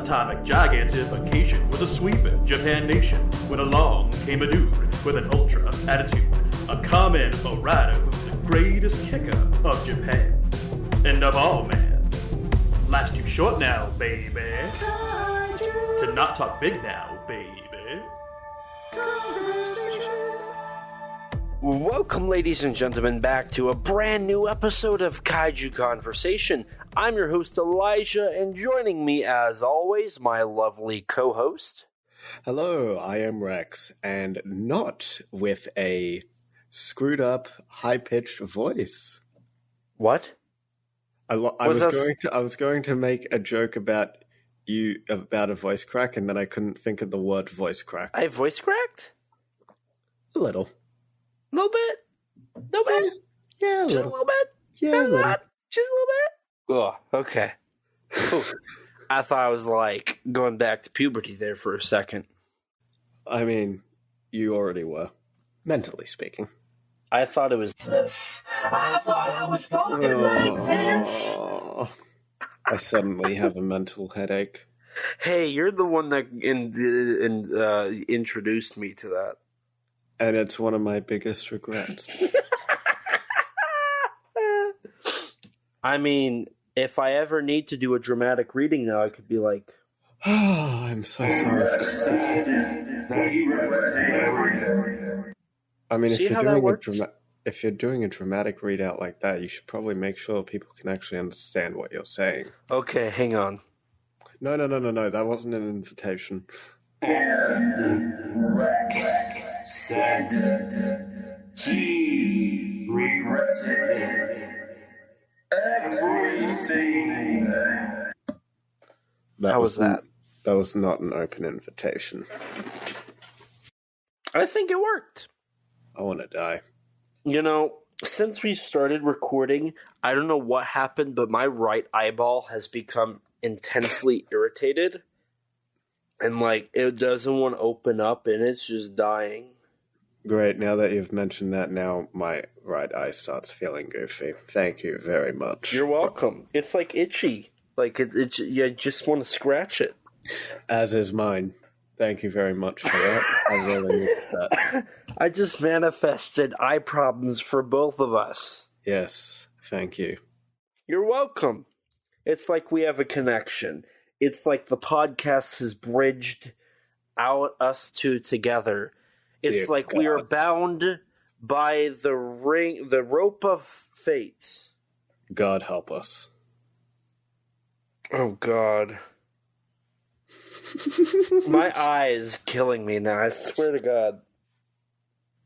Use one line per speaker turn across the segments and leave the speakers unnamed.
atomic gigantification was a sweeping Japan nation when along came a dude with an ultra attitude, a Kamen rider who's the greatest kicker of Japan. And of all, man, life's too short now, baby, to not talk big now, baby.
Welcome, ladies and gentlemen, back to a brand new episode of Kaiju Conversation. I'm your host, Elijah, and joining me, as always, my lovely co-host.
Hello, I am Rex, and not with a screwed up, high-pitched voice.
What?
I was going to make a joke about a voice crack, and then I couldn't think of the word voice crack.
I voice cracked?
A little.
A little bit? No bit?
Yeah,
Just a little bit?
Yeah, a little.
Just a little bit? Oh, okay. I thought I was, going back to puberty there for a second.
I mean, you already were, mentally speaking.
I thought it was...
I thought I was talking like this.
I suddenly have a mental headache.
Hey, you're the one that introduced me to that.
And it's one of my biggest regrets.
I mean, if I ever need to do a dramatic reading now, I could be like...
Oh, I'm so sorry. I mean, if you're doing a dramatic readout like that, you should probably make sure people can actually understand what you're saying.
Okay, hang on.
No, that wasn't an invitation.
And Rex said he regretted everything.
How was that?
That was not an open invitation.
I think it worked.
I want to die.
You know, since we started recording, I don't know what happened, but my right eyeball has become intensely irritated. And, it doesn't want to open up, and it's just dying.
Great, now that you've mentioned that, now my right eye starts feeling goofy. Thank you very much.
You're welcome. It's, itchy. You just want to scratch it.
As is mine. Thank you very much for that. I really need that.
I just manifested eye problems for both of us.
Yes, thank you.
You're welcome. It's like we have a connection. It's like the podcast has bridged us two together. It's
Dear
like
God.
we are bound by the rope of fates.
God help us.
Oh, God. My eye is killing me now, I swear to God.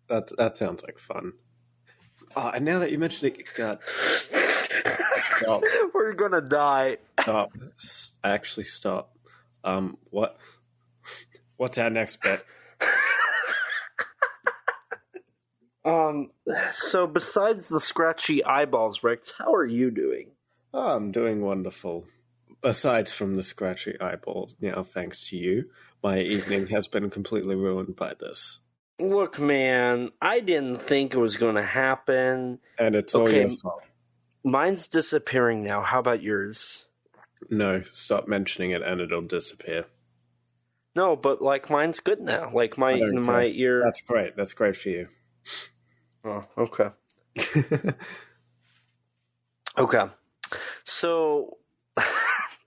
That sounds like fun. And now that you mentioned it, God. Stop.
We're gonna die.
Stop. Actually, stop. What's our next bet?
So besides the scratchy eyeballs, Rex, how are you doing?
Oh, I'm doing wonderful. Aside from the scratchy eyeballs, thanks to you, my evening has been completely ruined by this.
Look, man, I didn't think it was going to happen.
And it's all your fault.
Mine's disappearing now. How about yours?
No, stop mentioning it and it'll disappear.
No, but mine's good now. My ear.
That's great. That's great for you.
Oh, okay. Okay. So,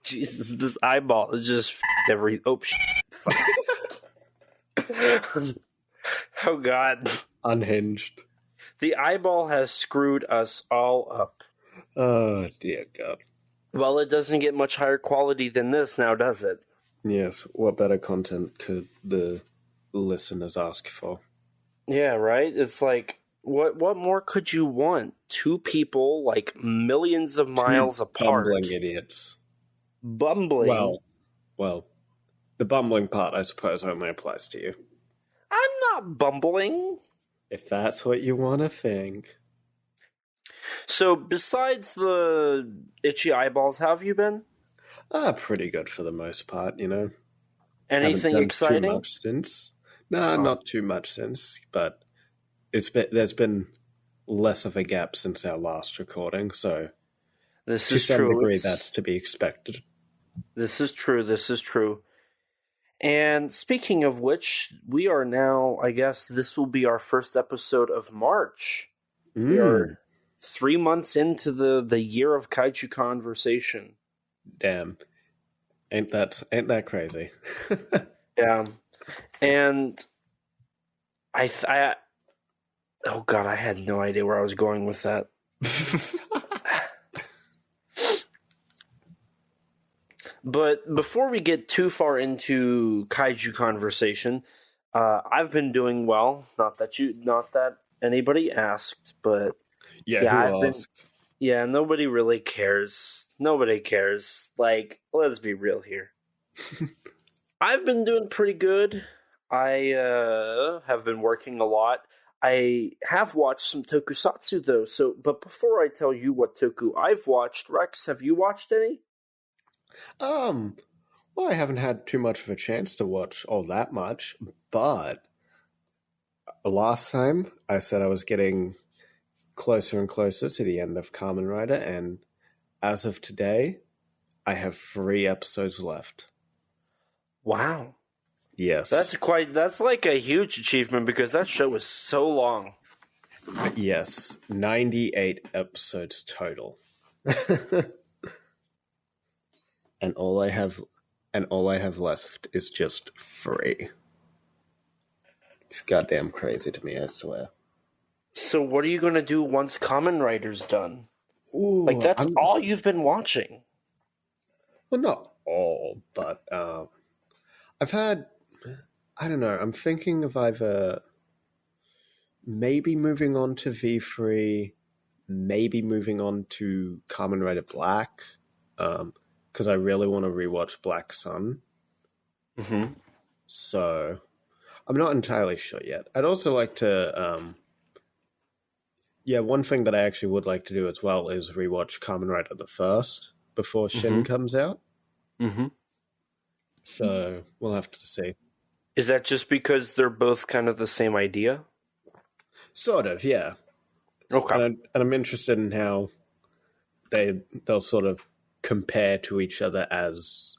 Jesus, this eyeball is just every. Oh, fuck. Oh, God.
Unhinged.
The eyeball has screwed us all up.
Oh, dear God.
Well, it doesn't get much higher quality than this now, does it?
Yes. What better content could the listeners ask for?
Yeah, right? It's what more could you want? Two people, millions of miles apart.
Bumbling idiots.
Bumbling?
Well, the bumbling part, I suppose, only applies to you.
I'm not bumbling.
If that's what you want to think.
So, besides the itchy eyeballs, how have you been?
Pretty good for the most part,
Anything
Haven't done
exciting?
Too much since. No, not too much since, but there's been less of a gap since our last recording, so
this
to
is
some
true.
degree that's to be expected.
This is true. This is true. And speaking of which, we are now, I guess this will be our first episode of March. We are 3 months into the year of Kaiju Conversation.
Damn. Ain't that crazy?
Yeah. And I oh god, I had no idea where I was going with that. But before we get too far into Kaiju Conversation, I've been doing well. Not that anybody asked, but
Who asked?
Nobody really cares. Nobody cares. Like, let's be real here. I've been doing pretty good. I have been working a lot. I have watched some Tokusatsu though. But before I tell you what Toku I've watched, Rex, have you watched any?
Well, I haven't had too much of a chance to watch all that much, but last time I said I was getting closer and closer to the end of Kamen Rider, and as of today, I have 3 episodes left.
Wow.
Yes.
That's like a huge achievement because that show was so long.
Yes, 98 episodes total. And all I have left is just 3. It's goddamn crazy to me, I swear.
So what are you going to do once Kamen Rider's done?
Ooh,
like, that's all you've been watching.
Well, not all, but I've had... I don't know, I'm thinking of either maybe moving on to V3, maybe moving on to Kamen Rider Black, because I really want to rewatch Black Sun.
Mm-hmm.
So, I'm not entirely sure yet. I'd also like to... one thing that I actually would like to do as well is rewatch Kamen Rider the First before Shin comes out.
Mm-hmm.
So, we'll have to see.
Is that just because they're both kind of the same idea?
Sort of, yeah.
Okay.
And I'm interested in how they'll sort of compare to each other as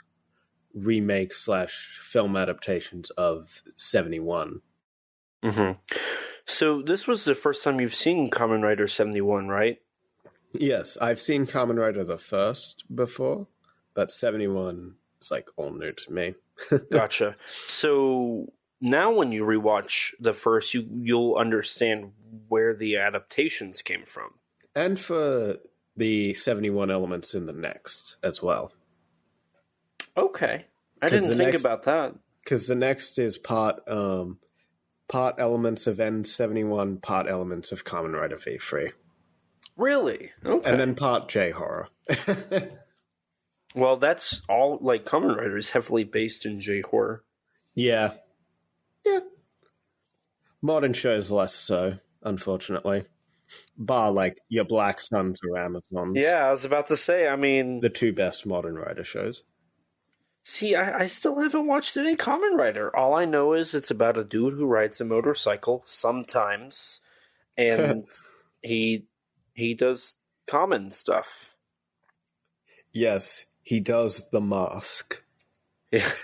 remake/film adaptations of 71.
Mm-hmm. So this was the first time you've seen Kamen Rider 71, right?
Yes, I've seen Kamen Rider the First before, but 71 is like all new to me.
Gotcha. So now when you rewatch the first, you'll understand where the adaptations came from.
And for the 71 elements in the next as well.
Okay. I didn't think about that.
Because the next is part elements of N71, part elements of Kamen Rider V3.
Really? Okay.
And then part J-horror.
Well, that's all, like, Kamen Rider is heavily based in J-horror.
Yeah. Modern shows less so, unfortunately. Bar, like, your Black Suns or Amazons.
Yeah, I was about to say, I mean...
The 2 best Modern Rider shows.
See, I still haven't watched any Kamen Rider. All I know is it's about a dude who rides a motorcycle sometimes, and he does common stuff.
Yes, he does the mask.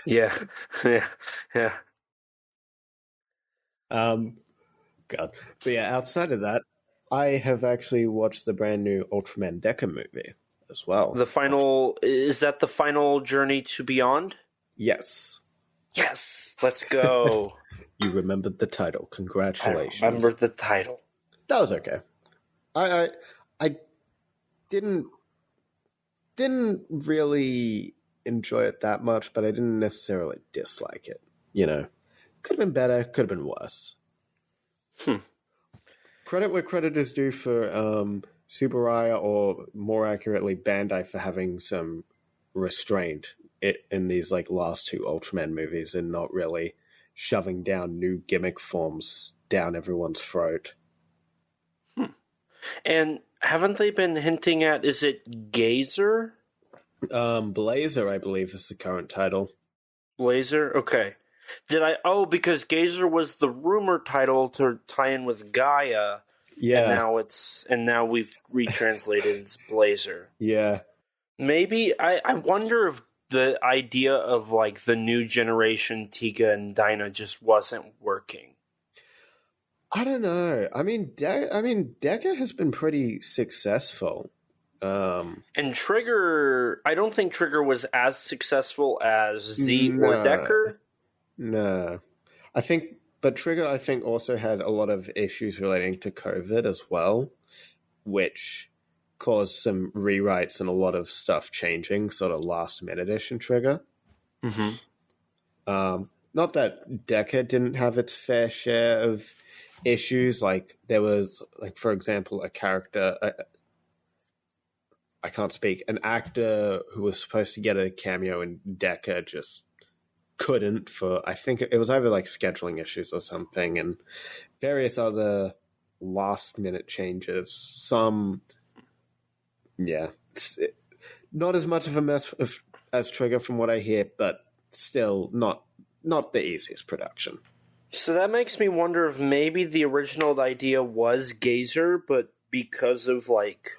Yeah.
God. But yeah, outside of that, I have actually watched the brand new Ultraman Deca movie as well.
Is that the final Journey to Beyond?
Yes.
Yes! Let's go.
You remembered the title. Congratulations.
I remembered the title.
That was okay. I didn't really enjoy it that much, but I didn't necessarily dislike it. You know, could have been better, could have been worse. Credit where credit is due for Subaraya, or more accurately, Bandai, for having some restraint in these like last 2 Ultraman movies and not really shoving down new gimmick forms down everyone's throat.
And haven't they been hinting at, is it Gazer?
Blazer, I believe, is the current title.
Blazer? Okay. Because Gazer was the rumor title to tie in with Gaia.
Yeah.
And now we've retranslated as Blazer.
Yeah.
Maybe, I wonder if the idea of like the new generation Tiga and Dinah just wasn't working.
I don't know. I mean, Deca has been pretty successful.
And Trigger, I don't think Trigger was as successful as Z or Decker.
No. But Trigger, I think, also had a lot of issues relating to COVID as well, which caused some rewrites and a lot of stuff changing, sort of last minute-ish in Trigger.
Mm-hmm.
Not that Deca didn't have its fair share of issues. Like, there was, like, for example, a character... I can't speak. An actor who was supposed to get a cameo in Deca just couldn't for, I think it was either like scheduling issues or something, and various other last minute changes. Some, not as much of a mess as Trigger from what I hear, but still not the easiest production.
So that makes me wonder if maybe the original idea was Gazer, but because of like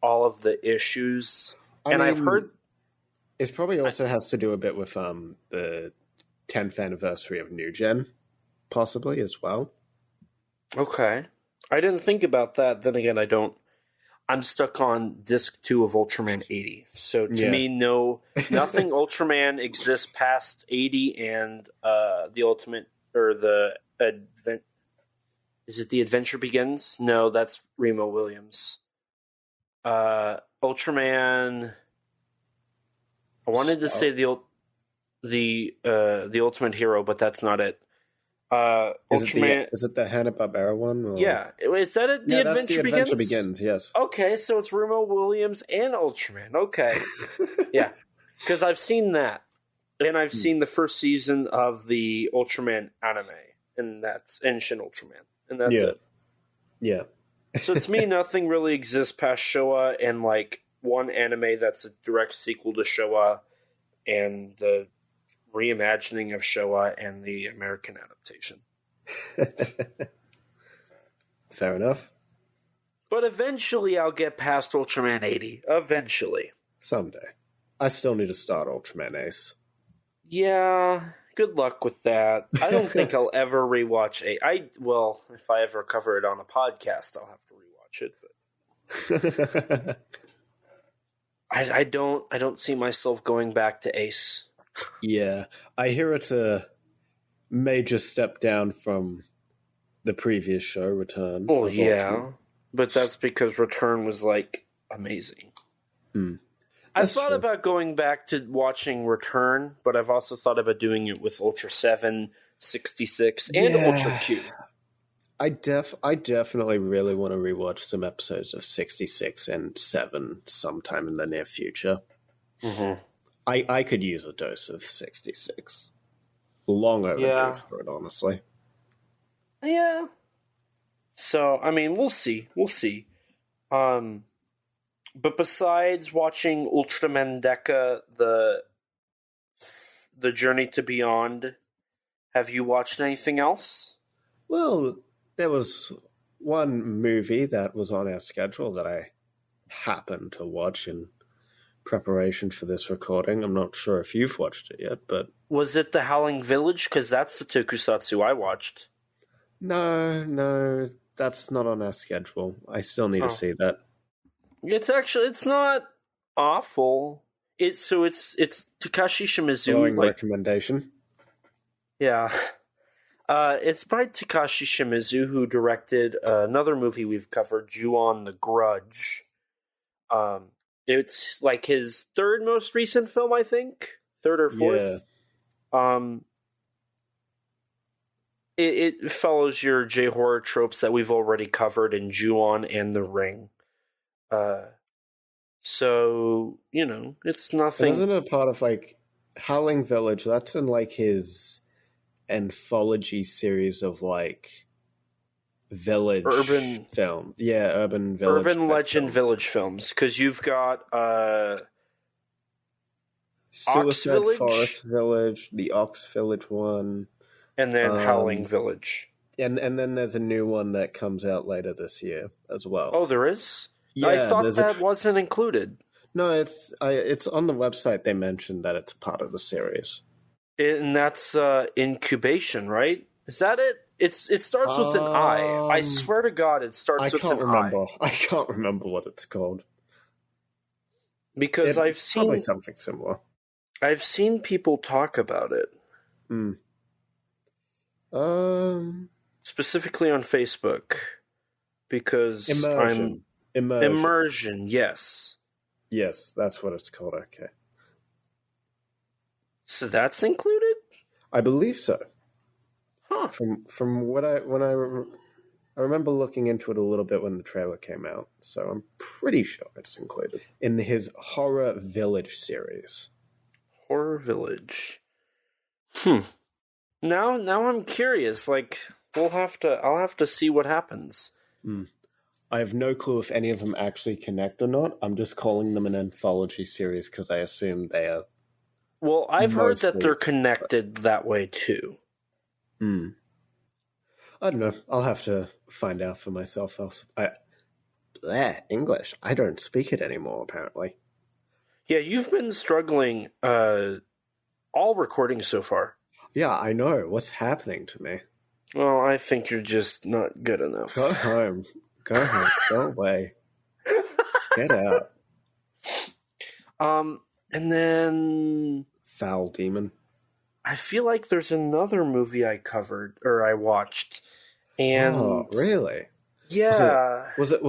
all of the issues, I've heard
it probably also has to do a bit with the 10th anniversary of New Gen, possibly as well.
Okay, I didn't think about that. Then again, I'm stuck on disc 2 of Ultraman 80. So to me, nothing Ultraman exists past 80 and the Ultimate or the Advent. Is it the Adventure Begins? No, that's Remo Williams. Ultraman. I wanted to say the Ultimate Hero, but that's not it. Ultraman.
Is it the Hanna-Barbera one? Or?
Yeah, is that it? The Adventure Begins.
Adventure Begins. Yes.
Okay, so it's Remo Williams and Ultraman. Okay, yeah, because I've seen that, and I've seen the first season of the Ultraman anime, and that's Shin Ultraman, and that's it.
Yeah.
So to me, nothing really exists past Showa, and like one anime that's a direct sequel to Showa, and the reimagining of Showa and the American adaptation.
Fair enough.
But eventually I'll get past Ultraman 80. Eventually.
Someday. I still need to start Ultraman Ace.
Yeah, good luck with that. I don't think I'll ever rewatch well, if I ever cover it on a podcast, I'll have to rewatch it. But I don't see myself going back to Ace.
Yeah, I hear it's a major step down from the previous show, Return.
Oh, yeah. But that's because Return was, like, amazing. I've thought about going back to watching Return, but I've also thought about doing it with Ultra 7, 66, and Ultra Q.
I definitely really want to rewatch some episodes of 66 and 7 sometime in the near future.
Mm-hmm.
I could use a dose of 66. Long overdue for it, honestly.
Yeah. So, I mean, we'll see. But besides watching Ultraman Deca, the Journey to Beyond, have you watched anything else?
Well, there was one movie that was on our schedule that I happened to watch in preparation for this recording. I'm not sure if you've watched it yet, but...
Was it The Howling Village? Because that's the tokusatsu I watched.
No, that's not on our schedule. I still need to see that.
It's not awful. It's Takashi Shimizu.
Glowing recommendation. Yeah.
It's by Takashi Shimizu, who directed another movie we've covered, Ju-on the Grudge. It's like his third most recent film, I think. Third or fourth. Yeah. It follows your J-horror tropes that we've already covered in Ju-on and The Ring. So, it's nothing...
Isn't it part of, like, Howling Village? That's in, like, his anthology series of, like, village film. Yeah, urban village.
Urban legend village films. Because you've got
Suicide Forest Village, the Ox Village one.
And then Howling Village.
And then there's a new one that comes out later this year as well.
Oh, there is?
Yeah,
I thought that wasn't included.
No, it's on the website. They mentioned that it's part of the series.
And that's incubation, right? Is that it? It starts with an I. I swear to God, it starts with an I.
I can't remember what it's called.
Because
it's probably something similar.
I've seen people talk about it. Specifically on Facebook. Because Immersion, yes.
Yes, that's what it's called, okay.
So that's included?
I believe so.
Huh.
From what I remember looking into it a little bit when the trailer came out, so I'm pretty sure it's included in his Horror Village series.
Horror Village. Now I'm curious. Like I'll have to see what happens.
I have no clue if any of them actually connect or not. I'm just calling them an anthology series because I assume they are.
Well, I've heard that they're connected that way too.
I don't know. I'll have to find out for myself. English. I don't speak it anymore, apparently.
Yeah, you've been struggling all recording so far.
Yeah, I know. What's happening to me?
Well, I think you're just not good enough.
Go home. Go home. Go away. Get out.
And then...
Foul Demon.
I feel like there's another movie I watched, and
oh, really?
Yeah.
Was it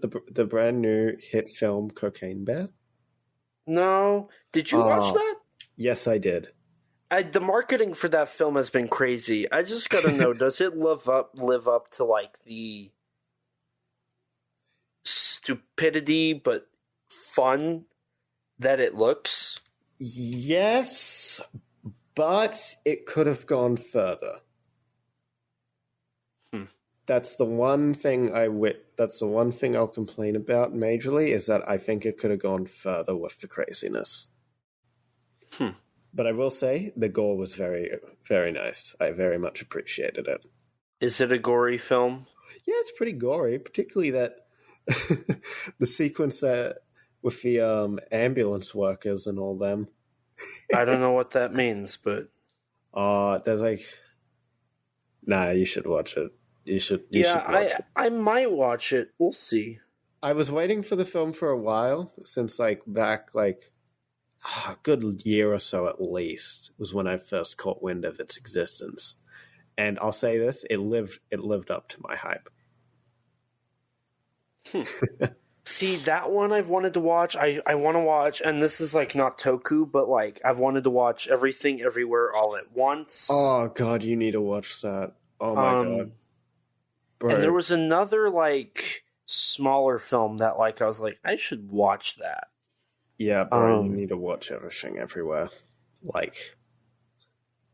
the brand new hit film Cocaine Bear?
No. Did you watch that?
Yes, I did.
The marketing for that film has been crazy. I just gotta know, does it live up to like the stupidity but fun that it looks?
Yes, but it could have gone further. That's the one thing that's the one thing I'll complain about majorly, is that I think it could have gone further with the craziness. But I will say the gore was very, very nice. I very much appreciated it.
Is it a gory film?
Yeah, it's pretty gory, particularly that the sequence with the ambulance workers and all them.
I don't know what that means, but
there's like, nah, you should watch it. You should watch it.
I might watch it. We'll see.
I was waiting for the film for a while, since back a good year or so at least was when I first caught wind of its existence. And I'll say this, it lived up to my hype.
See, that one I've wanted to watch. I want to watch, and this is not Toku, but I've wanted to watch Everything Everywhere All at Once.
Oh god, you need to watch that. Oh my god. Bro.
And there was another smaller film that I was like, I should watch that.
Yeah, bro, you need to watch Everything Everywhere.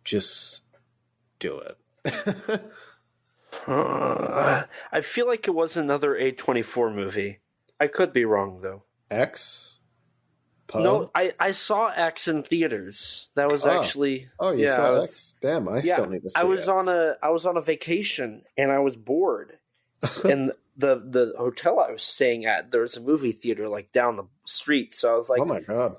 Just do it.
I feel like it was another A24 movie. I could be wrong, though.
X? Pearl?
No, I saw X in theaters. That was actually...
Oh, you saw X? Damn, I still need to see
I was
X.
I was on a vacation, and I was bored. And the hotel I was staying at, there was a movie theater down the street. So I was like...
Oh, my God.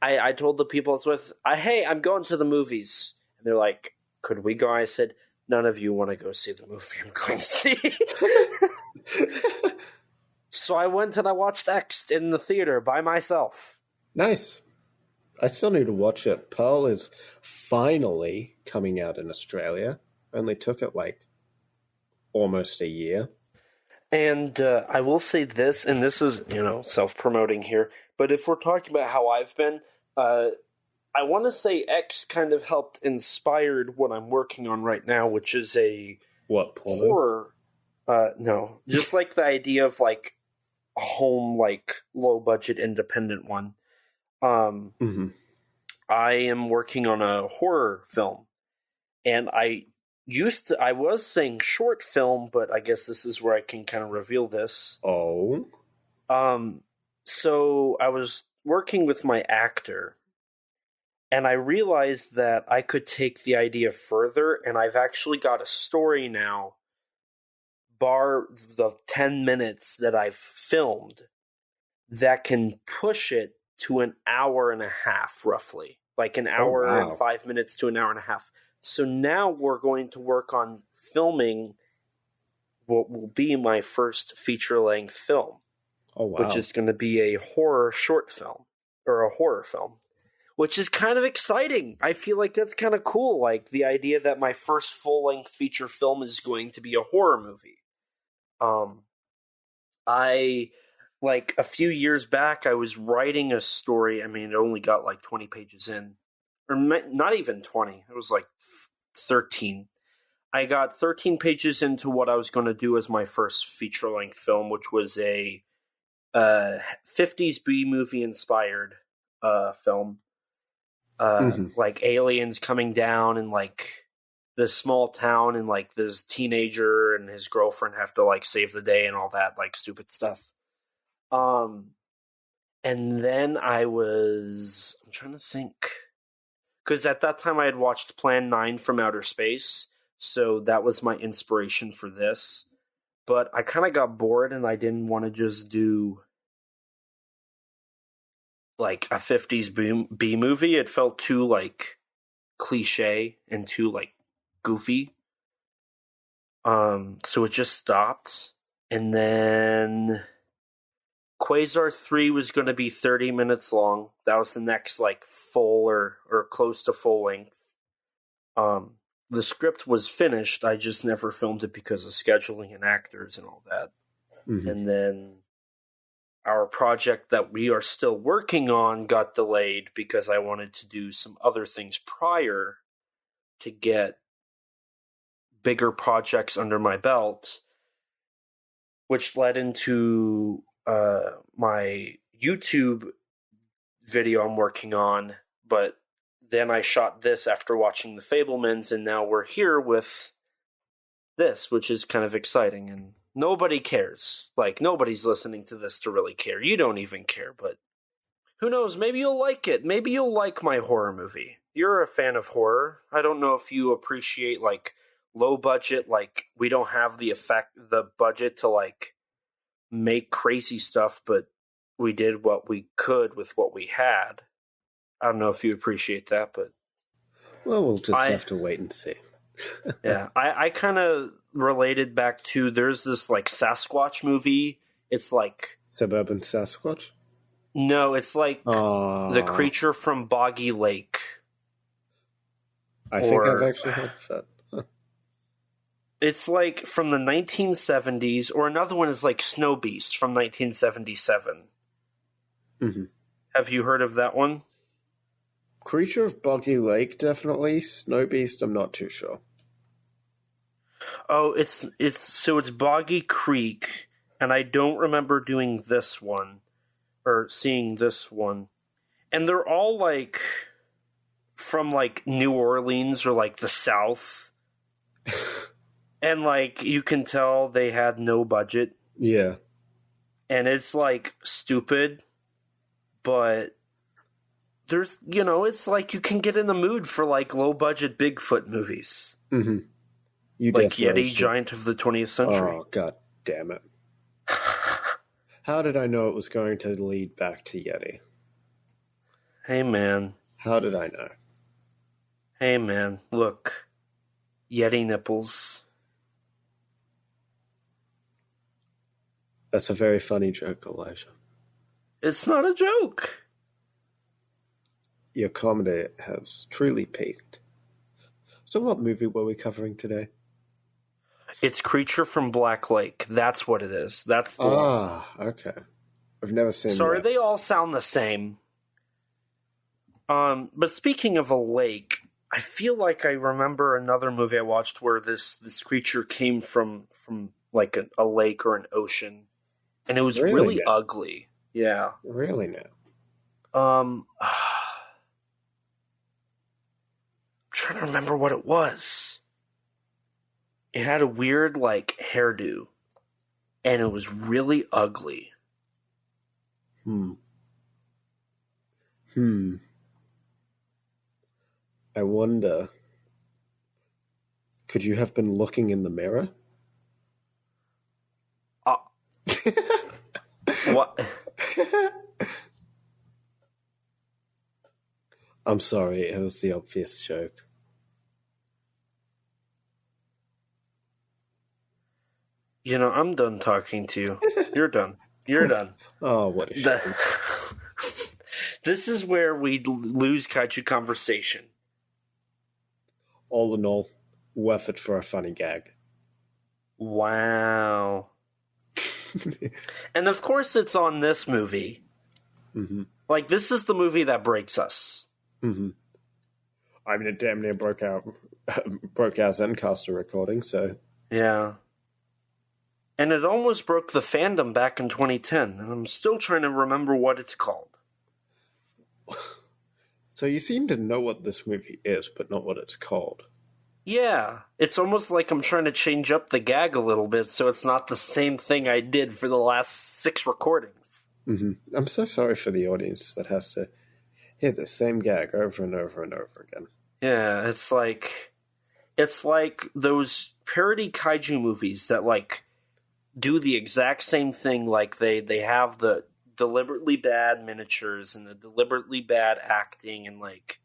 I told the people I was with, hey, I'm going to the movies. And they're like, could we go? I said, none of you want to go see the movie I'm going to see. So I went and I watched X in the theater by myself.
Nice. I still need to watch it. Pearl is finally coming out in Australia. Only took it almost a year.
And I will say this, and this is, self-promoting here, but if we're talking about how I've been, I want to say X kind of helped inspired what I'm working on right now, which is a horror. No, just the idea of a home, low budget independent one. I am working on a horror film, and I was saying short film, but I guess this is where I can kind of reveal this.
Oh.
So I was working with my actor, and I realized that I could take the idea further, and I've actually got a story now, bar the 10 minutes that I've filmed, that can push it to an hour and a half, roughly. Like an hour and 5 minutes to an hour and a half. So now we're going to work on filming what will be my first feature-length film.
Oh, wow.
Which is going to be a horror short film, or a horror film, which is kind of exciting. I feel like that's kind of cool, like the idea that my first full-length feature film is going to be a horror movie. I, like, a few years back, I was writing a story. I mean, it only got like 20 pages in, or not even 20. It was like 13. I got 13 pages into what I was going to do as my first feature-length film, which was a 50s B-movie inspired film. Like aliens coming down and like this small town, and like this teenager and his girlfriend have to like save the day and all that like stupid stuff. And then I'm trying to think, because at that time I had watched Plan 9 from Outer Space, so that was my inspiration for this. But I kind of got bored and I didn't want to just do like a 50s B movie. It felt too like cliche and too like goofy. So it just stopped. And then Quasar 3 was going to be 30 minutes long. That was the next like full or close to full length. The script was finished. I just never filmed it because of scheduling and actors and all that. And then our project that we are still working on got delayed because I wanted to do some other things prior to get bigger projects under my belt, which led into my YouTube video I'm working on. But then I shot this after watching The Fabelmans, and now we're here with this, which is kind of exciting. And nobody cares. Like, nobody's listening to this to really care. You don't even care, but who knows? Maybe you'll like it. Maybe you'll like my horror movie. You're a fan of horror. I don't know if you appreciate, like, low budget, like, we don't have the budget to, like, make crazy stuff, but we did what we could with what we had. I don't know if you appreciate that, but...
Well, we'll just have to wait and see.
Yeah, I kind of related back to, there's this, like, Sasquatch movie. It's like...
Suburban Sasquatch?
No, it's like the creature from Boggy Lake.
I think I've actually heard of that. Huh.
It's like from the 1970s, or another one is like Snow Beast from 1977. Have you heard of that one?
Creature of Boggy Lake, definitely. Snow Beast, I'm not too sure.
Oh, it's Boggy Creek, and I don't remember doing this one or seeing this one. And they're all like from like New Orleans or like the South. And like you can tell they had no budget.
Yeah.
And it's like stupid, but there's, it's like you can get in the mood for like low budget Bigfoot movies. You like Yeti, Giant of the 20th Century.
Oh, god damn it. How did I know it was going to lead back to Yeti?
Hey, man.
How did I know?
Hey, man. Look. Yeti nipples.
That's a very funny joke, Elijah.
It's not a joke.
Your comedy has truly peaked. So what movie were we covering today?
It's Creature from Black Lake. That's what it is. That's the one.
Okay. I've never seen
Sorry,
that.
they all sound the same. But speaking of a lake, I feel like I remember another movie I watched where this creature came from like a lake or an ocean. And it was really ugly. Yeah.
Really now?
I'm trying to remember what it was. It had a weird, like, hairdo. And it was really ugly.
I wonder, could you have been looking in the mirror?
What?
I'm sorry, it was the obvious joke.
You know, I'm done talking to you. You're done. You're done.
Oh, what a shame.
This is where we lose Kaiju Conversation.
All in all, worth it for a funny gag.
Wow. And of course it's on this movie.
Mm-hmm.
Like, this is the movie that breaks us.
Mm-hmm. I mean, it damn near broke our Zencaster recording, so...
Yeah. And it almost broke the fandom back in 2010, and I'm still trying to remember what it's called.
So you seem to know what this movie is, but not what it's called.
Yeah, it's almost like I'm trying to change up the gag a little bit so it's not the same thing I did for the last 6 recordings.
Mm-hmm. I'm so sorry for the audience that has to hear the same gag over and over and over again.
Yeah, it's like those parody kaiju movies that like do the exact same thing. Like they have the deliberately bad miniatures and the deliberately bad acting and like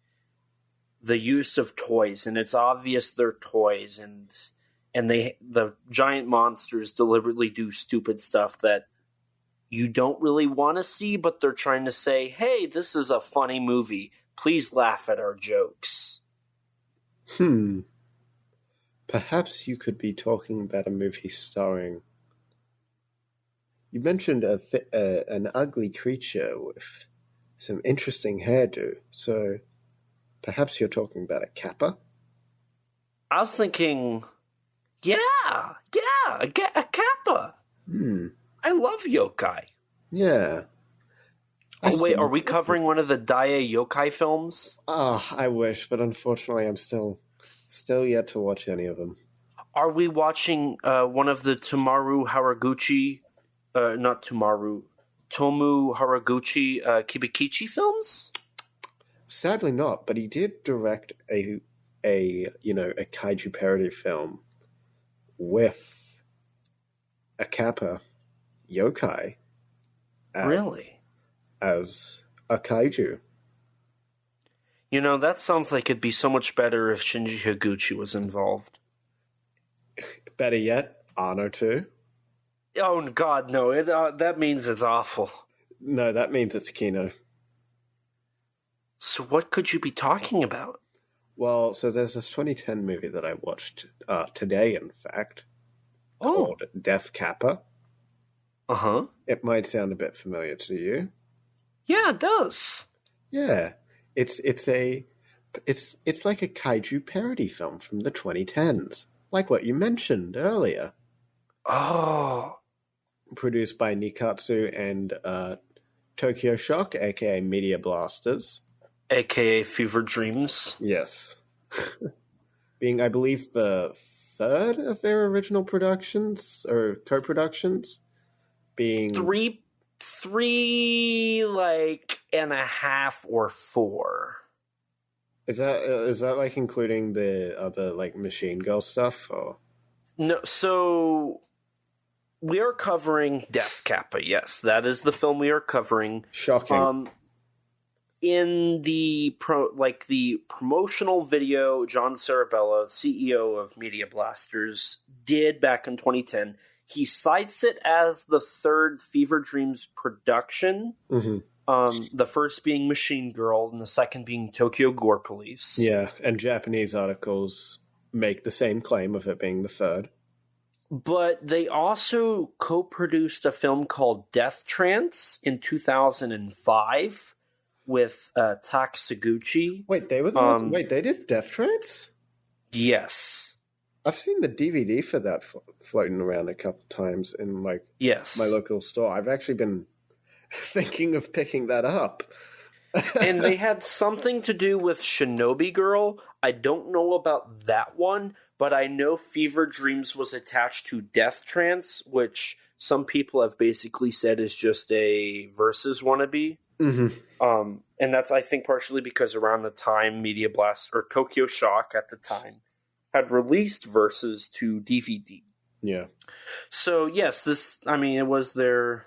the use of toys, and it's obvious they're toys, and the giant monsters deliberately do stupid stuff that you don't really want to see, but they're trying to say, hey, this is a funny movie. Please laugh at our jokes.
Perhaps you could be talking about a movie starring... You mentioned an ugly creature with some interesting hairdo, so perhaps you're talking about a Kappa?
I was thinking, a Kappa. I love yokai.
Yeah.
Oh, wait, are we covering one of the Daiei yokai films?
Oh, I wish, but unfortunately I'm still yet to watch any of them.
Are we watching one of the Tomu Haraguchi Kibikichi films?
Sadly not, but he did direct a kaiju parody film with a Kappa yokai.
Really?
As a kaiju.
You know, that sounds like it'd be so much better if Shinji Higuchi was involved.
Better yet, Anno too.
Oh, God, no. That means it's awful.
No, that means it's Kino.
So what could you be talking about?
Well, so there's this 2010 movie that I watched today, in fact, called Death Kappa.
Uh-huh.
It might sound a bit familiar to you.
Yeah, it does.
Yeah. It's like a kaiju parody film from the 2010s, like what you mentioned earlier.
Oh.
Produced by Nikatsu and Tokyo Shock, aka Media Blasters.
AKA Fever Dreams.
Yes. Being, I believe, the third of their original productions, or co-productions. Being...
Three, like, and a half or 4.
Is that like including the other, like, Machine Girl stuff, or...?
No, so... We are covering Death Kappa, yes. That is the film we are covering.
Shocking.
In the promotional video, John Sarabella, CEO of Media Blasters, did back in 2010, he cites it as the third Fever Dreams production. Mm-hmm. The first being Machine Girl, and the second being Tokyo Gore Police.
Yeah, and Japanese articles make the same claim of it being the third.
But they also co-produced a film called Death Trance in 2005 with Tak Seguchi.
Wait, they did Death Trance?
Yes.
I've seen the DVD for that floating around a couple times in my local store. I've actually been thinking of picking that up.
And they had something to do with Shinobi Girl. I don't know about that one, but I know Fever Dreams was attached to Death Trance, which some people have basically said is just a Versus wannabe. Mm-hmm. And that's, I think, partially because around the time Media Blast, or Tokyo Shock at the time, had released Versus to DVD.
Yeah.
So, yes, it was their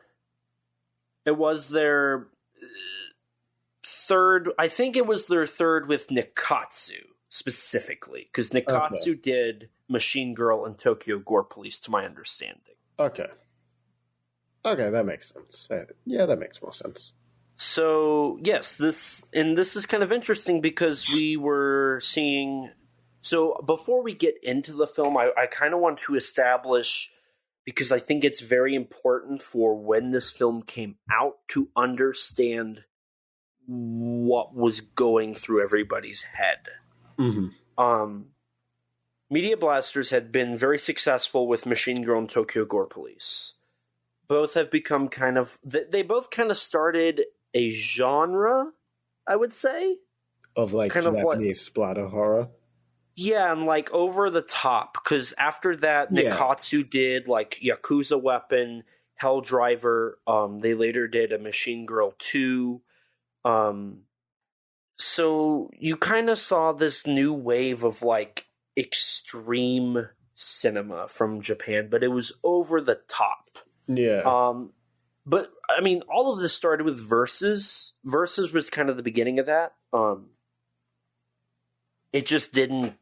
third. I think it was their third with Nikatsu specifically, because Nikatsu did Machine Girl and Tokyo Gore Police, to my understanding.
Okay, that makes sense. Yeah, that makes more sense.
So yes, this is kind of interesting because we were seeing. So before we get into the film, I kind of want to establish, because I think it's very important for when this film came out to understand what was going through everybody's head. Mm-hmm. Media Blasters had been very successful with Machine Girl and Tokyo Gore Police. Both have become they both kind of started a genre, I would say.
Of like kind Japanese splatter horror.
Yeah, and like over the top, because after that, Nikatsu did like Yakuza Weapon, Hell Driver. They later did a Machine Girl 2. So you kind of saw this new wave of like extreme cinema from Japan, but it was over the top.
Yeah.
But I mean, all of this started with Versus. Versus was kind of the beginning of that. It just didn't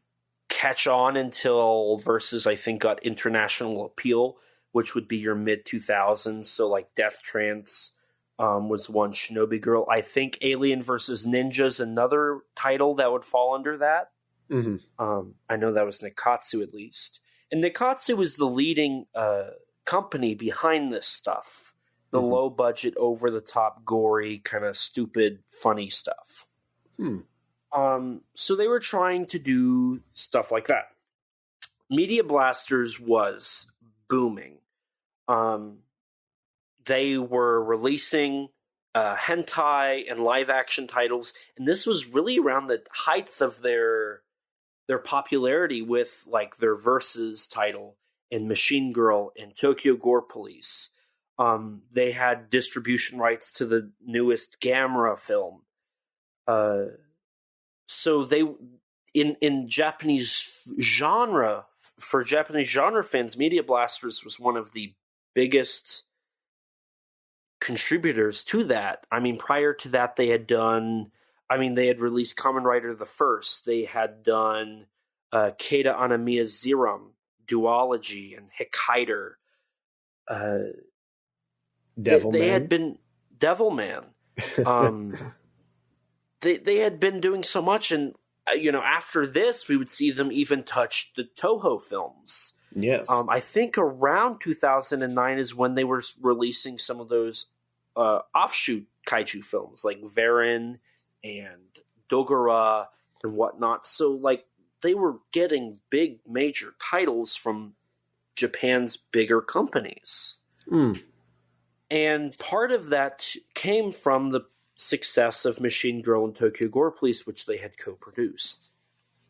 catch on until Versus, I think, got international appeal, which would be your mid-2000s. So like Death Trance was one, Shinobi Girl. I think Alien vs. Ninja is another title that would fall under that. Mm-hmm. I know that was Nikatsu at least. And Nikatsu was the leading company behind this stuff. The low-budget, over-the-top, gory, kind of stupid, funny stuff. So they were trying to do stuff like that. Media Blasters was booming. They were releasing hentai and live-action titles, and this was really around the height of their popularity with like their Versus title and Machine Girl and Tokyo Gore Police. They had distribution rights to the newest Gamera film. So they, in Japanese genre, for Japanese genre fans, Media Blasters was one of the biggest contributors to that. I mean, prior to that, they had released Kamen Rider the First. They had done Keita Anamiya's Zerum, Duology, and Hikaider. They had been Devilman. They had been doing so much, and after this, we would see them even touch the Toho films.
Yes,
I think around 2009 is when they were releasing some of those offshoot kaiju films, like Varan and Dogora and whatnot. So, like, they were getting big, major titles from Japan's bigger companies. And part of that came from the success of Machine Girl and Tokyo Gore Police, which they had co-produced.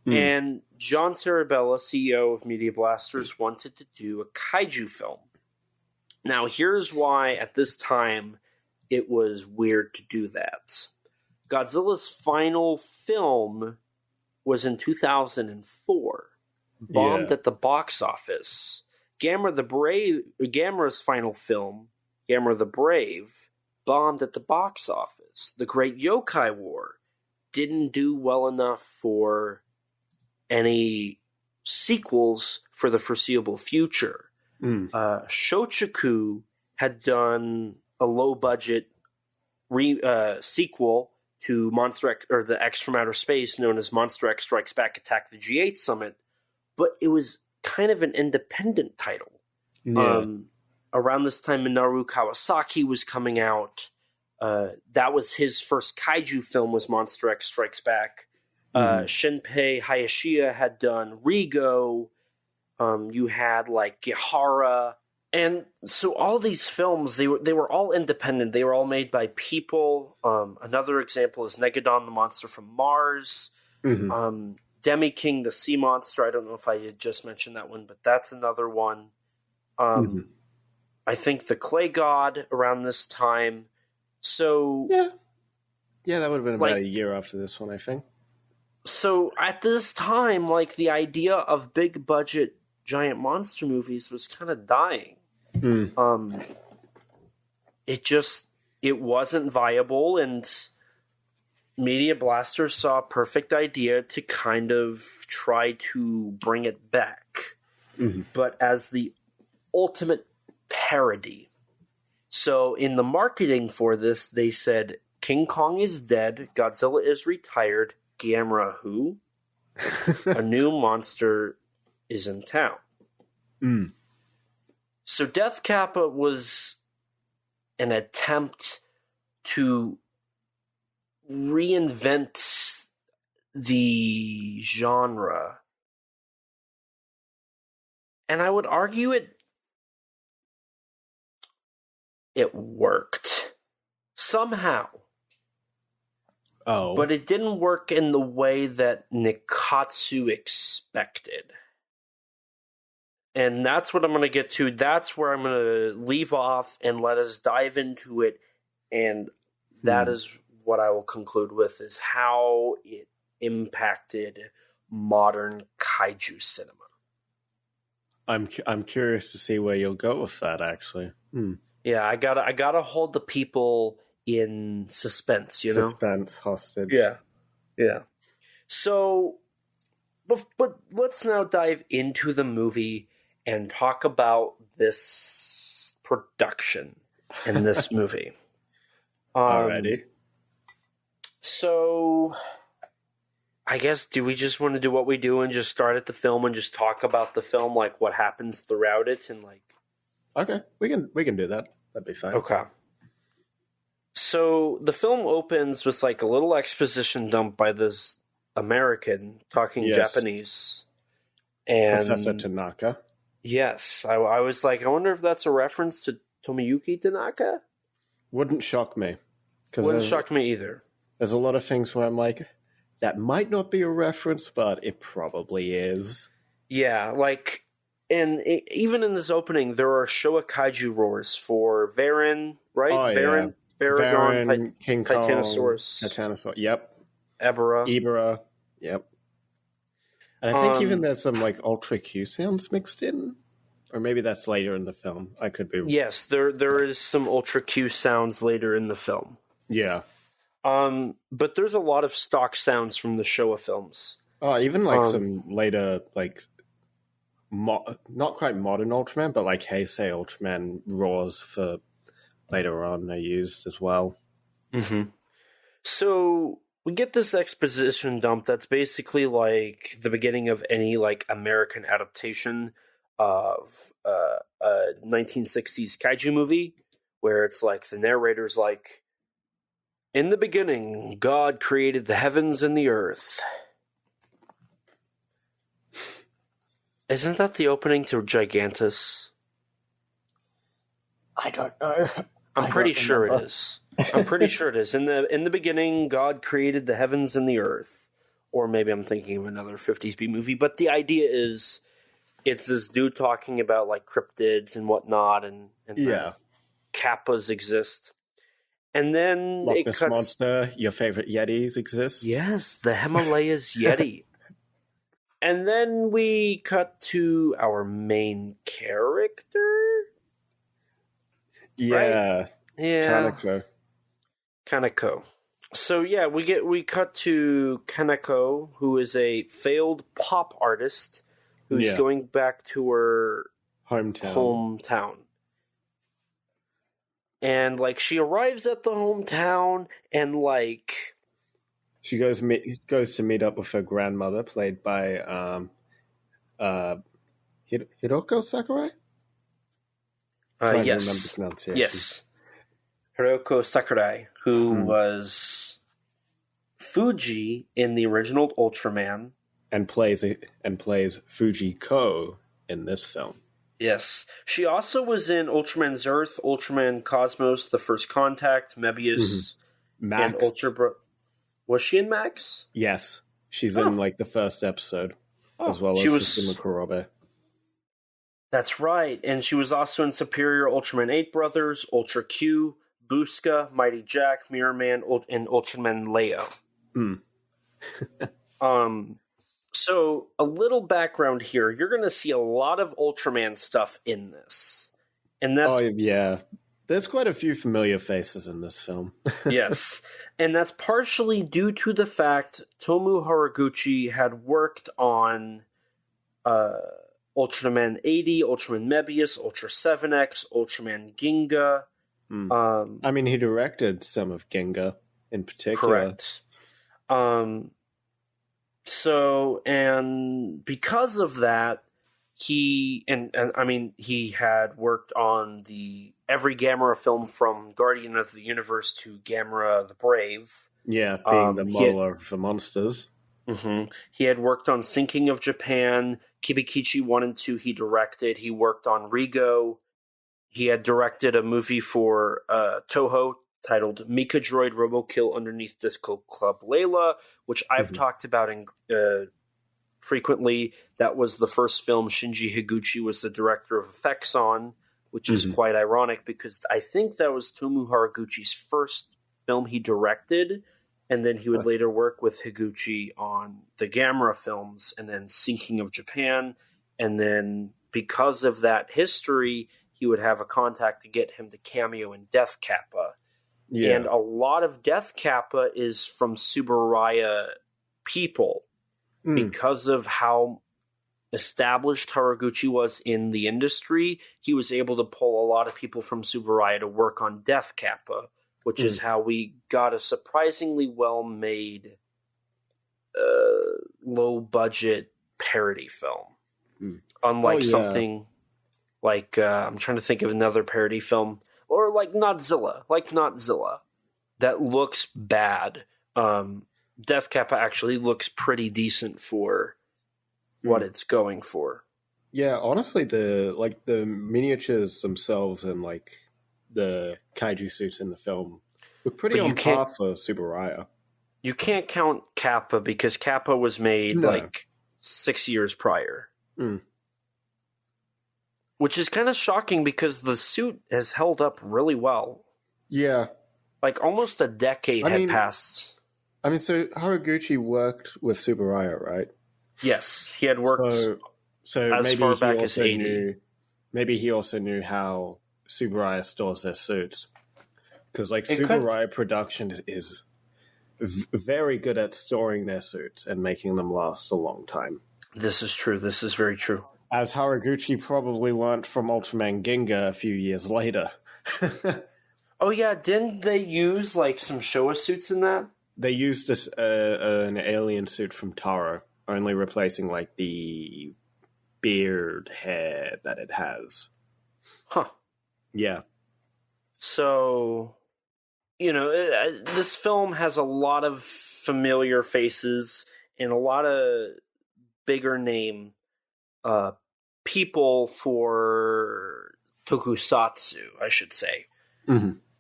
And John Sarabella, CEO of Media Blasters, wanted to do a kaiju film. Now, here's why at this time it was weird to do that. Godzilla's final film was in 2004, bombed at the box office. Gamera's final film, Gamera the Brave, bombed at the box office. The Great Yokai War didn't do well enough for any sequels for the foreseeable future. Shochiku had done a low-budget sequel to Monster X, or the X from Outer Space, known as Monster X Strikes Back: Attack the G8 Summit, but it was kind of an independent title. Around this time, Minoru Kawasaki was coming out. That was his first kaiju film, was Monster X Strikes Back. Shinpei Hayashiya had done Rigo. You had like Gihara. And so all these films, they were all independent. They were all made by people. Another example is Negadon the Monster from Mars. Demi King the Sea Monster. I don't know if I had just mentioned that one, but that's another one. I think the Clay God around this time. So
yeah, that would have been about a year after this one, I think.
So at this time, like, the idea of big budget giant monster movies was kind of dying. It wasn't viable, and Media Blaster saw a perfect idea to kind of try to bring it back, but as the ultimate parody. So in the marketing for this, they said, King Kong is dead, Godzilla is retired, Gamera who? A new monster is in town. So Death Kappa was an attempt to reinvent the genre. And I would argue it worked. Somehow.
Oh.
But it didn't work in the way that Nikatsu expected. And that's what I'm going to get to. That's where I'm going to leave off and let us dive into it. And that is what I will conclude with, is how it impacted modern kaiju cinema.
I'm curious to see where you'll go with that, actually.
Yeah, I gotta hold the people in suspense, you know?
Suspense, hostage.
Yeah. So, but let's now dive into the movie and talk about this production in this movie.
Alrighty.
So, I guess, do we just want to do what we do and just start at the film and just talk about the film, like what happens throughout it, and like?
Okay, we can do that. That'd be fine.
Okay. So the film opens with like a little exposition dump by this American talking Japanese, and
Professor Tanaka.
Yes, I was like, I wonder if that's a reference to Tomiyuki Tanaka.
Wouldn't shock me.
Wouldn't shock me either.
There's a lot of things where I'm like, that might not be a reference, but it probably is.
Yeah, like, and even in this opening, there are Showa Kaiju roars for Varan, right?
Oh,
Varan,
Varan, King Kong,
Titanosaurus.
Yep.
Ebera.
Yep. And I think even there's some like Ultra Q sounds mixed in. Or maybe that's later in the film. I could be...
Yes, there is some Ultra Q sounds later in the film.
Yeah.
But there's a lot of stock sounds from the Showa films.
Oh, even like some later, like, not quite modern Ultraman, but like Heisei Ultraman roars for later on are used as well.
Mm-hmm. So we get this exposition dump that's basically like the beginning of any like American adaptation of a 1960s kaiju movie, where it's like the narrator's like, in the beginning, God created the heavens and the earth. Isn't that the opening to Gigantus?
I don't know.
I'm pretty sure it is. I'm pretty sure it is. In the beginning, God created the heavens and the earth. Or maybe I'm thinking of another 50s B movie. But the idea is, it's this dude talking about like cryptids and whatnot, and kappas exist. And then
Loch
it
Ness
cuts.
Monster, your favorite Yetis exist.
Yes, the Himalayas Yeti. And then we cut to our main character.
Yeah.
Right? Yeah.
Kaneko.
So yeah, we cut to Kaneko, who is a failed pop artist who's going back to her hometown. And like she arrives at the hometown, and like
she goes to meet up with her grandmother, played by Hiroko Sakurai. Trying to remember the pronunciation.
Yes, Hiroko Sakurai, who was Fuji in the original Ultraman,
and plays Fujiko in this film.
Yes. She also was in Ultraman's Earth, Ultraman Cosmos, The First Contact, Mebius,
Max.
and Ultra... Was she in Max?
Yes. She's in, like, the first episode, as well as System of Kurobe.
That's right. And she was also in Superior Ultraman 8 Brothers, Ultra Q, Busca, Mighty Jack, Mirror Man, and Ultraman Leo. So, a little background here. You're going to see a lot of Ultraman stuff in this. And that's...
Oh, yeah. There's quite a few familiar faces in this film.
Yes. And that's partially due to the fact Tomu Haraguchi had worked on Ultraman 80, Ultraman Mebius, Ultra 7X, Ultraman Ginga.
I mean, he directed some of Ginga in particular.
Correct. So, and because of that, he had worked on every Gamera film from Guardian of the Universe to Gamera the Brave.
Yeah, being the model of the monsters.
Mm-hmm. He had worked on Sinking of Japan, Kibikichi 1 and 2 he directed. He worked on Rigo. He had directed a movie for Toho titled Mika Droid Robokill Underneath Disco Club Layla, which I've talked about frequently. That was the first film Shinji Higuchi was the director of effects on, which is quite ironic because I think that was Tomu Haraguchi's first film he directed, and then he would later work with Higuchi on the Gamera films and then Sinking of Japan, and then because of that history, he would have a contact to get him to cameo in Death Kappa. Yeah. And a lot of Death Kappa is from Subaraya people because of how established Haraguchi was in the industry. He was able to pull a lot of people from Subaraya to work on Death Kappa, which is how we got a surprisingly well-made, low-budget parody film. Unlike something like, I'm trying to think of another parody film, or like Notzilla, that looks bad. Death Kappa actually looks pretty decent for what it's going for.
Yeah, honestly, the miniatures themselves and like the kaiju suits in the film were pretty on par for Subaraya.
You can't count Kappa because Kappa was made like 6 years prior. Which is kind of shocking because the suit has held up really well. Yeah. Like almost a decade had passed.
I mean, so Haraguchi worked with Subaraya, right?
Yes, he had worked
so
as far back as 80.
Maybe he also knew how Subaraya stores their suits. Because like Subaraya production is very good at storing their suits and making them last a long time.
This is true. This is very true.
As Haraguchi probably learned from Ultraman Ginga a few years later.
Oh yeah, didn't they use like some Showa suits in that?
They used an alien suit from Taro, only replacing like the beard hair that it has.
Huh.
Yeah.
So, this film has a lot of familiar faces and a lot of bigger name people for tokusatsu, I should say.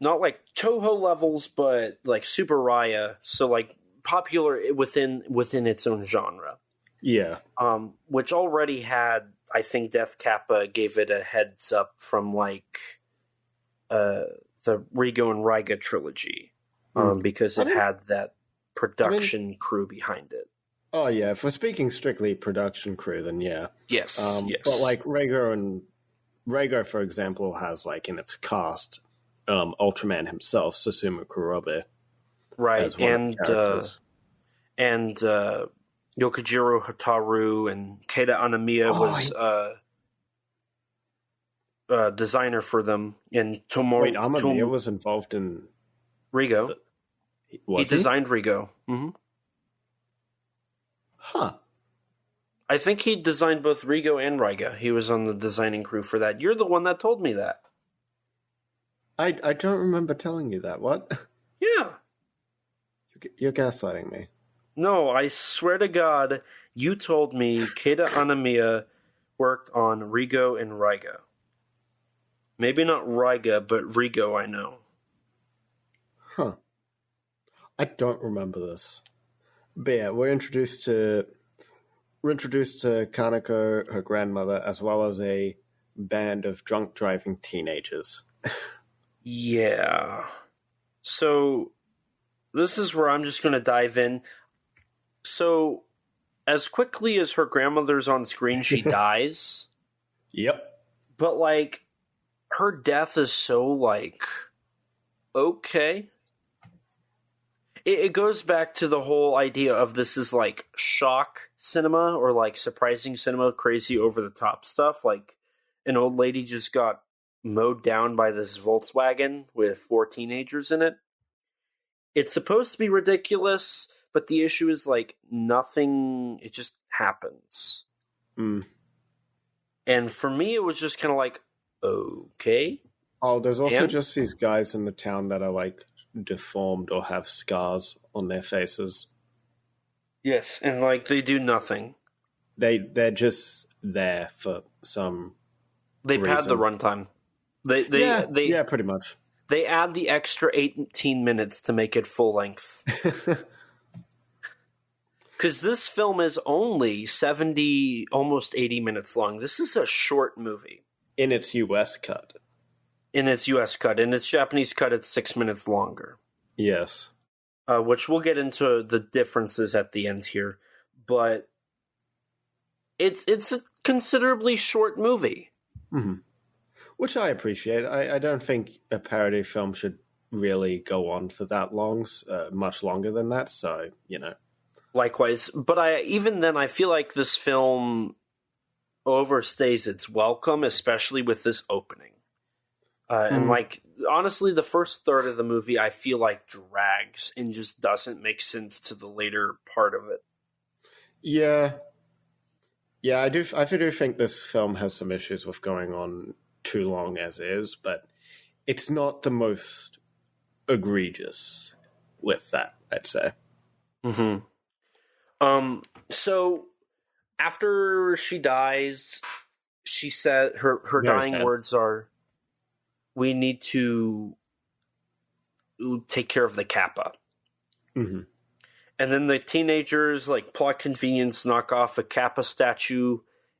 Not like Toho levels, but like Subaraya, so like popular within its own genre.
Yeah.
Which already had, I think Death Kappa gave it a heads up from like the Rigo and Raiga trilogy, because it had that production crew behind it.
Oh yeah, if we're speaking strictly production crew, then yeah.
Yes, yes.
But like Raigo, for example, has like in its cast Ultraman himself, Susumu Kurobe.
Right, and Yokojiro Hotaru and Keita Anamiya was designer for them. And
Wait, Amamiya was involved in
Rigo. He designed Rigo. Mm-hmm.
Huh.
I think he designed both Rigo and Raiga. He was on the designing crew for that. You're the one that told me that.
I don't remember telling you that. What?
Yeah.
You're gaslighting me.
No, I swear to God, you told me Keita Anamiya worked on Rigo and Raiga. Maybe not Raiga, but Rigo I know.
Huh. I don't remember this. But yeah, we're introduced to Kaneko, her grandmother, as well as a band of drunk driving teenagers.
Yeah. So this is where I'm just going to dive in. So as quickly as her grandmother's on screen, she dies.
Yep.
But like her death is so, like, okay. It goes back to the whole idea of this is, like, shock cinema or, like, surprising cinema, crazy over-the-top stuff. Like, an old lady just got mowed down by this Volkswagen with 4 teenagers in it. It's supposed to be ridiculous, but the issue is, like, nothing, it just happens.
Mm.
And for me, it was just kind of like, okay.
Oh, there's also
And?
just these guys in the town that are, like, deformed or have scars on their faces.
Yes, and, like, they do nothing.
They're just there for some
They pad
reason.
the runtime. They
yeah, pretty much.
They add the extra 18 minutes to make it full length. Because this film is only 70, almost 80 minutes long. This is a short movie.
In its US cut.
In its US cut. In its Japanese cut, it's 6 minutes longer.
Yes.
Which we'll get into the differences at the end here. But it's a considerably short movie.
Mm-hmm. Which I appreciate. I don't think a parody film should really go on for that long, much longer than that. So, you know.
Likewise. But even then, I feel like this film overstays its welcome, especially with this opening. And, like, honestly, the first third of the movie, I feel like drags and just doesn't make sense to the later part of it.
Yeah. Yeah, I do think this film has some issues with going on too long as is, but it's not the most egregious with that, I'd say.
Mm-hmm. So after she dies, she said her dying
sad.
words are, "We need to take care of the Kappa."
Mm-hmm.
And then the teenagers, like, plot convenience, knock off a Kappa statue,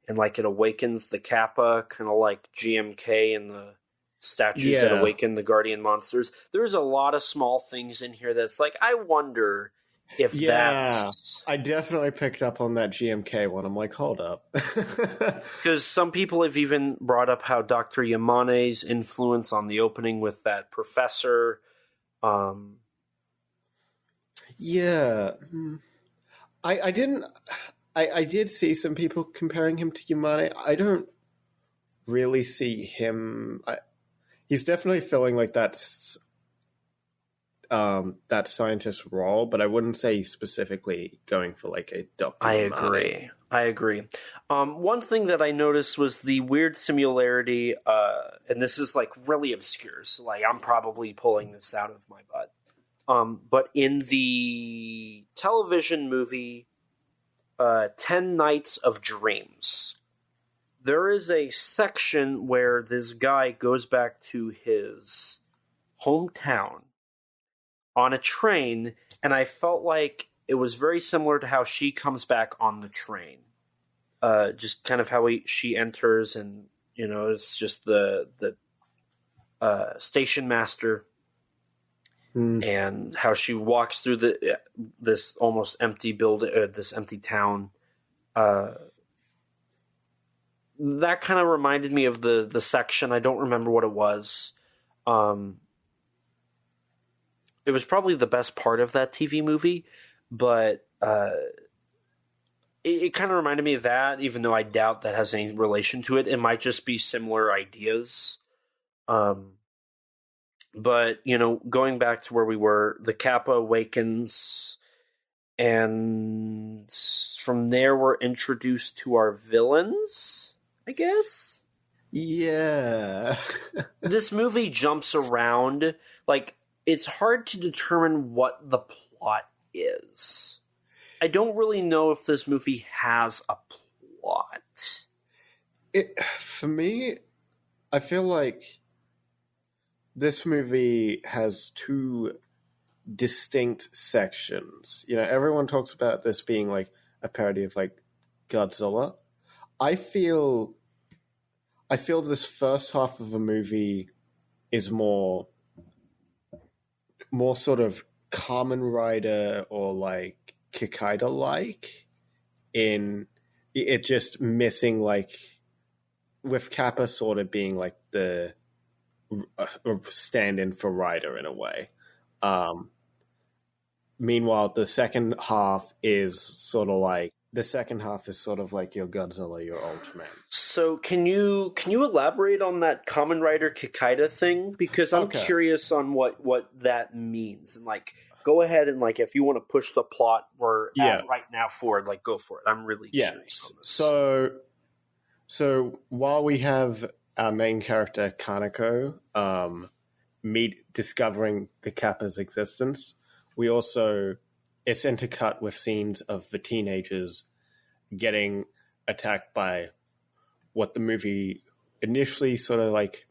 and, like, it awakens the Kappa, kind of like GMK and the statues that awaken the Guardian monsters. There's a lot of small things in here that's like, I wonder if that's...
I definitely picked up on that GMK one. I'm like, hold up.
Because some people have even brought up how Dr. Yamane's influence on the opening with that professor...
Yeah, I didn't. I did see some people comparing him to Yamane. I don't really see him. He's definitely filling like that scientist role, but I wouldn't say he's specifically going for like a Dr. Yamane.
I agree. One thing that I noticed was the weird similarity, and this is like really obscure. So like I'm probably pulling this out of my butt. But in the television movie 10 Nights of Dreams, there is a section where this guy goes back to his hometown on a train, and I felt like it was very similar to how she comes back on the train. Just kind of how she enters, and, you know, it's just the station master. And how she walks through this almost empty building, this empty town. That kind of reminded me of the section. I don't remember what it was. It was probably the best part of that TV movie, but it kind of reminded me of that, even though I doubt that has any relation to it. It might just be similar ideas. But, you know, going back to where we were, the Kappa awakens, and from there we're introduced to our villains, I guess?
Yeah.
This movie jumps around. Like, it's hard to determine what the plot is. I don't really know if this movie has a plot.
For me, I feel like this movie has two distinct sections. You know, everyone talks about this being like a parody of like Godzilla. I feel this first half of a movie is more sort of Kamen Rider or like Kikaida like, in it just missing, like, with Kappa sort of being like the stand in for Ryder in a way. Meanwhile, the second half is sort of like your Godzilla, your Ultraman.
So can you elaborate on that Kamen Rider Kikaider thing? Because I'm curious on what that means. And like, go ahead and like, if you want to push the plot we're at right now forward, like go for it. I'm really curious on this.
So while we have our main character Kaneko discovering the Kappa's existence, we also, it's intercut with scenes of the teenagers getting attacked by what the movie initially sort of like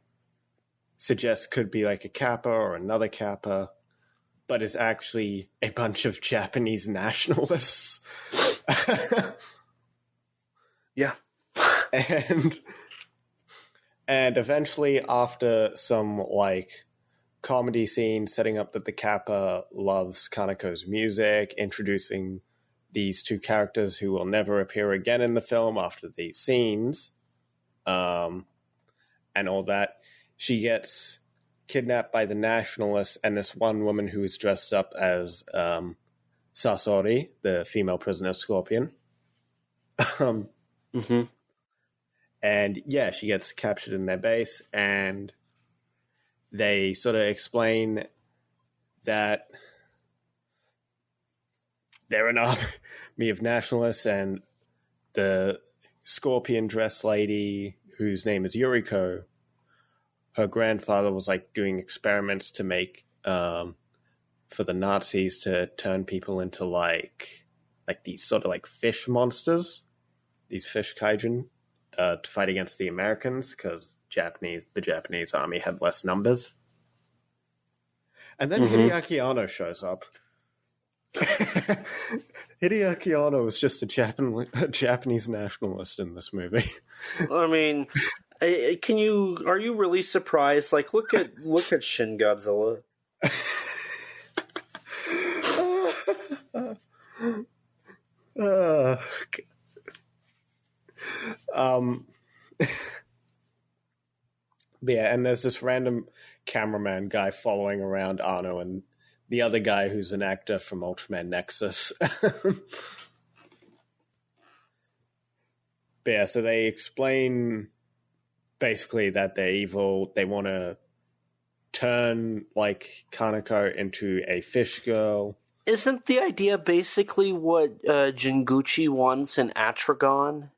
suggests could be like a Kappa or another Kappa, but is actually a bunch of Japanese nationalists.
Yeah.
And eventually, after some like comedy scene setting up that the Kappa loves Kaneko's music, introducing these two characters who will never appear again in the film after these scenes, and all that, she gets kidnapped by the nationalists and this one woman who is dressed up as Sasori, the female prisoner Scorpion. And yeah, she gets captured in their base, and they sort of explain that they're an army of nationalists, and the scorpion dress lady, whose name is Yuriko, her grandfather was like doing experiments to make for the Nazis to turn people into like these sort of like fish monsters, these fish kaijin, to fight against the Americans, because the Japanese army had less numbers. And then Hideaki Anno shows up. Hideaki Anno was just a Japanese nationalist in this movie.
I mean, are you really surprised? Like, look at Shin Godzilla.
Yeah, and there's this random cameraman guy following around Anno and the other guy who's an actor from Ultraman Nexus. But yeah, so they explain basically that they're evil. They want to turn like Kaneko into a fish girl.
Isn't the idea basically what Jinguchi wants in Atragon?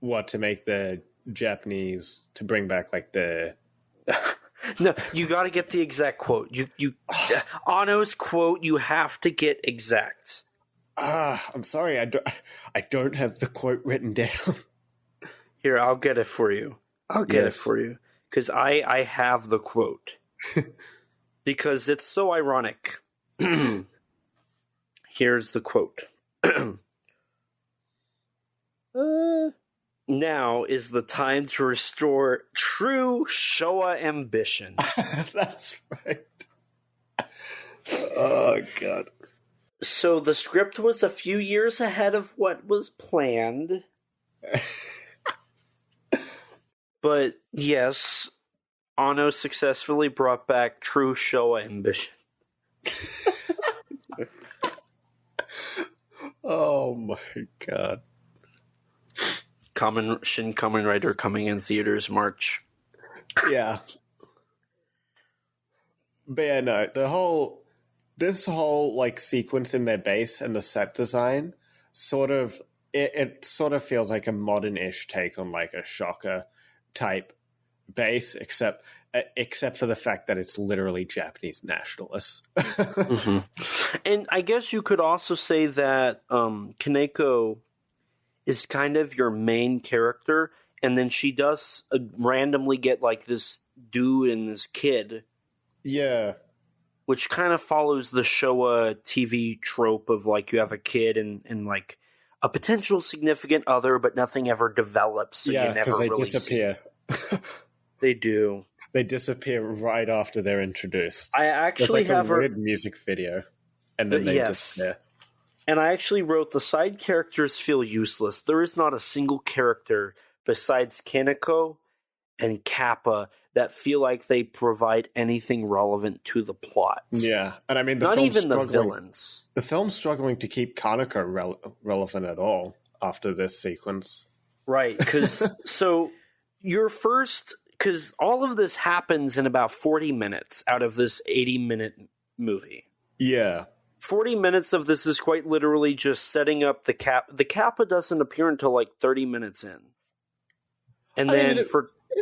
What, to make the Japanese, to bring back like the...
No, you got to get the exact quote. You Anno's quote, you have to get exact.
I'm sorry, I don't have the quote written down.
Here, I'll get it for you. Because I have the quote. Because it's so ironic. Here's the quote. Now is the time to restore true Showa ambition.
That's right. Oh, God.
So the script was a few years ahead of what was planned. But yes, Anno successfully brought back true Showa ambition.
Oh my God.
Shin Kamen Rider coming in theaters March.
Yeah. But yeah, no, this whole like sequence in their base and the set design sort of it sort of feels like a modern-ish take on like a Shocker type base, except for the fact that it's literally Japanese nationalists.
And I guess you could also say that Kaneko is kind of your main character, and then she does randomly get like this dude and this kid.
Yeah.
Which kind of follows the Showa TV trope of like you have a kid and like a potential significant other, but nothing ever develops. So
yeah,
you never
they
really
disappear.
They do.
They disappear right after they're introduced.
I actually have
a weird music video, and then they disappear.
And I actually wrote, the side characters feel useless. There is not a single character besides Kaneko and Kappa that feel like they provide anything relevant to the plot.
Yeah, and I mean,
not even the villains.
The film's struggling to keep Kaneko relevant at all after this sequence.
Right, because because all of this happens in about 40 minutes out of this 80-minute movie.
Yeah.
40 minutes of this is quite literally just setting up the Kappa. The Kappa doesn't appear until like 30 minutes in. And it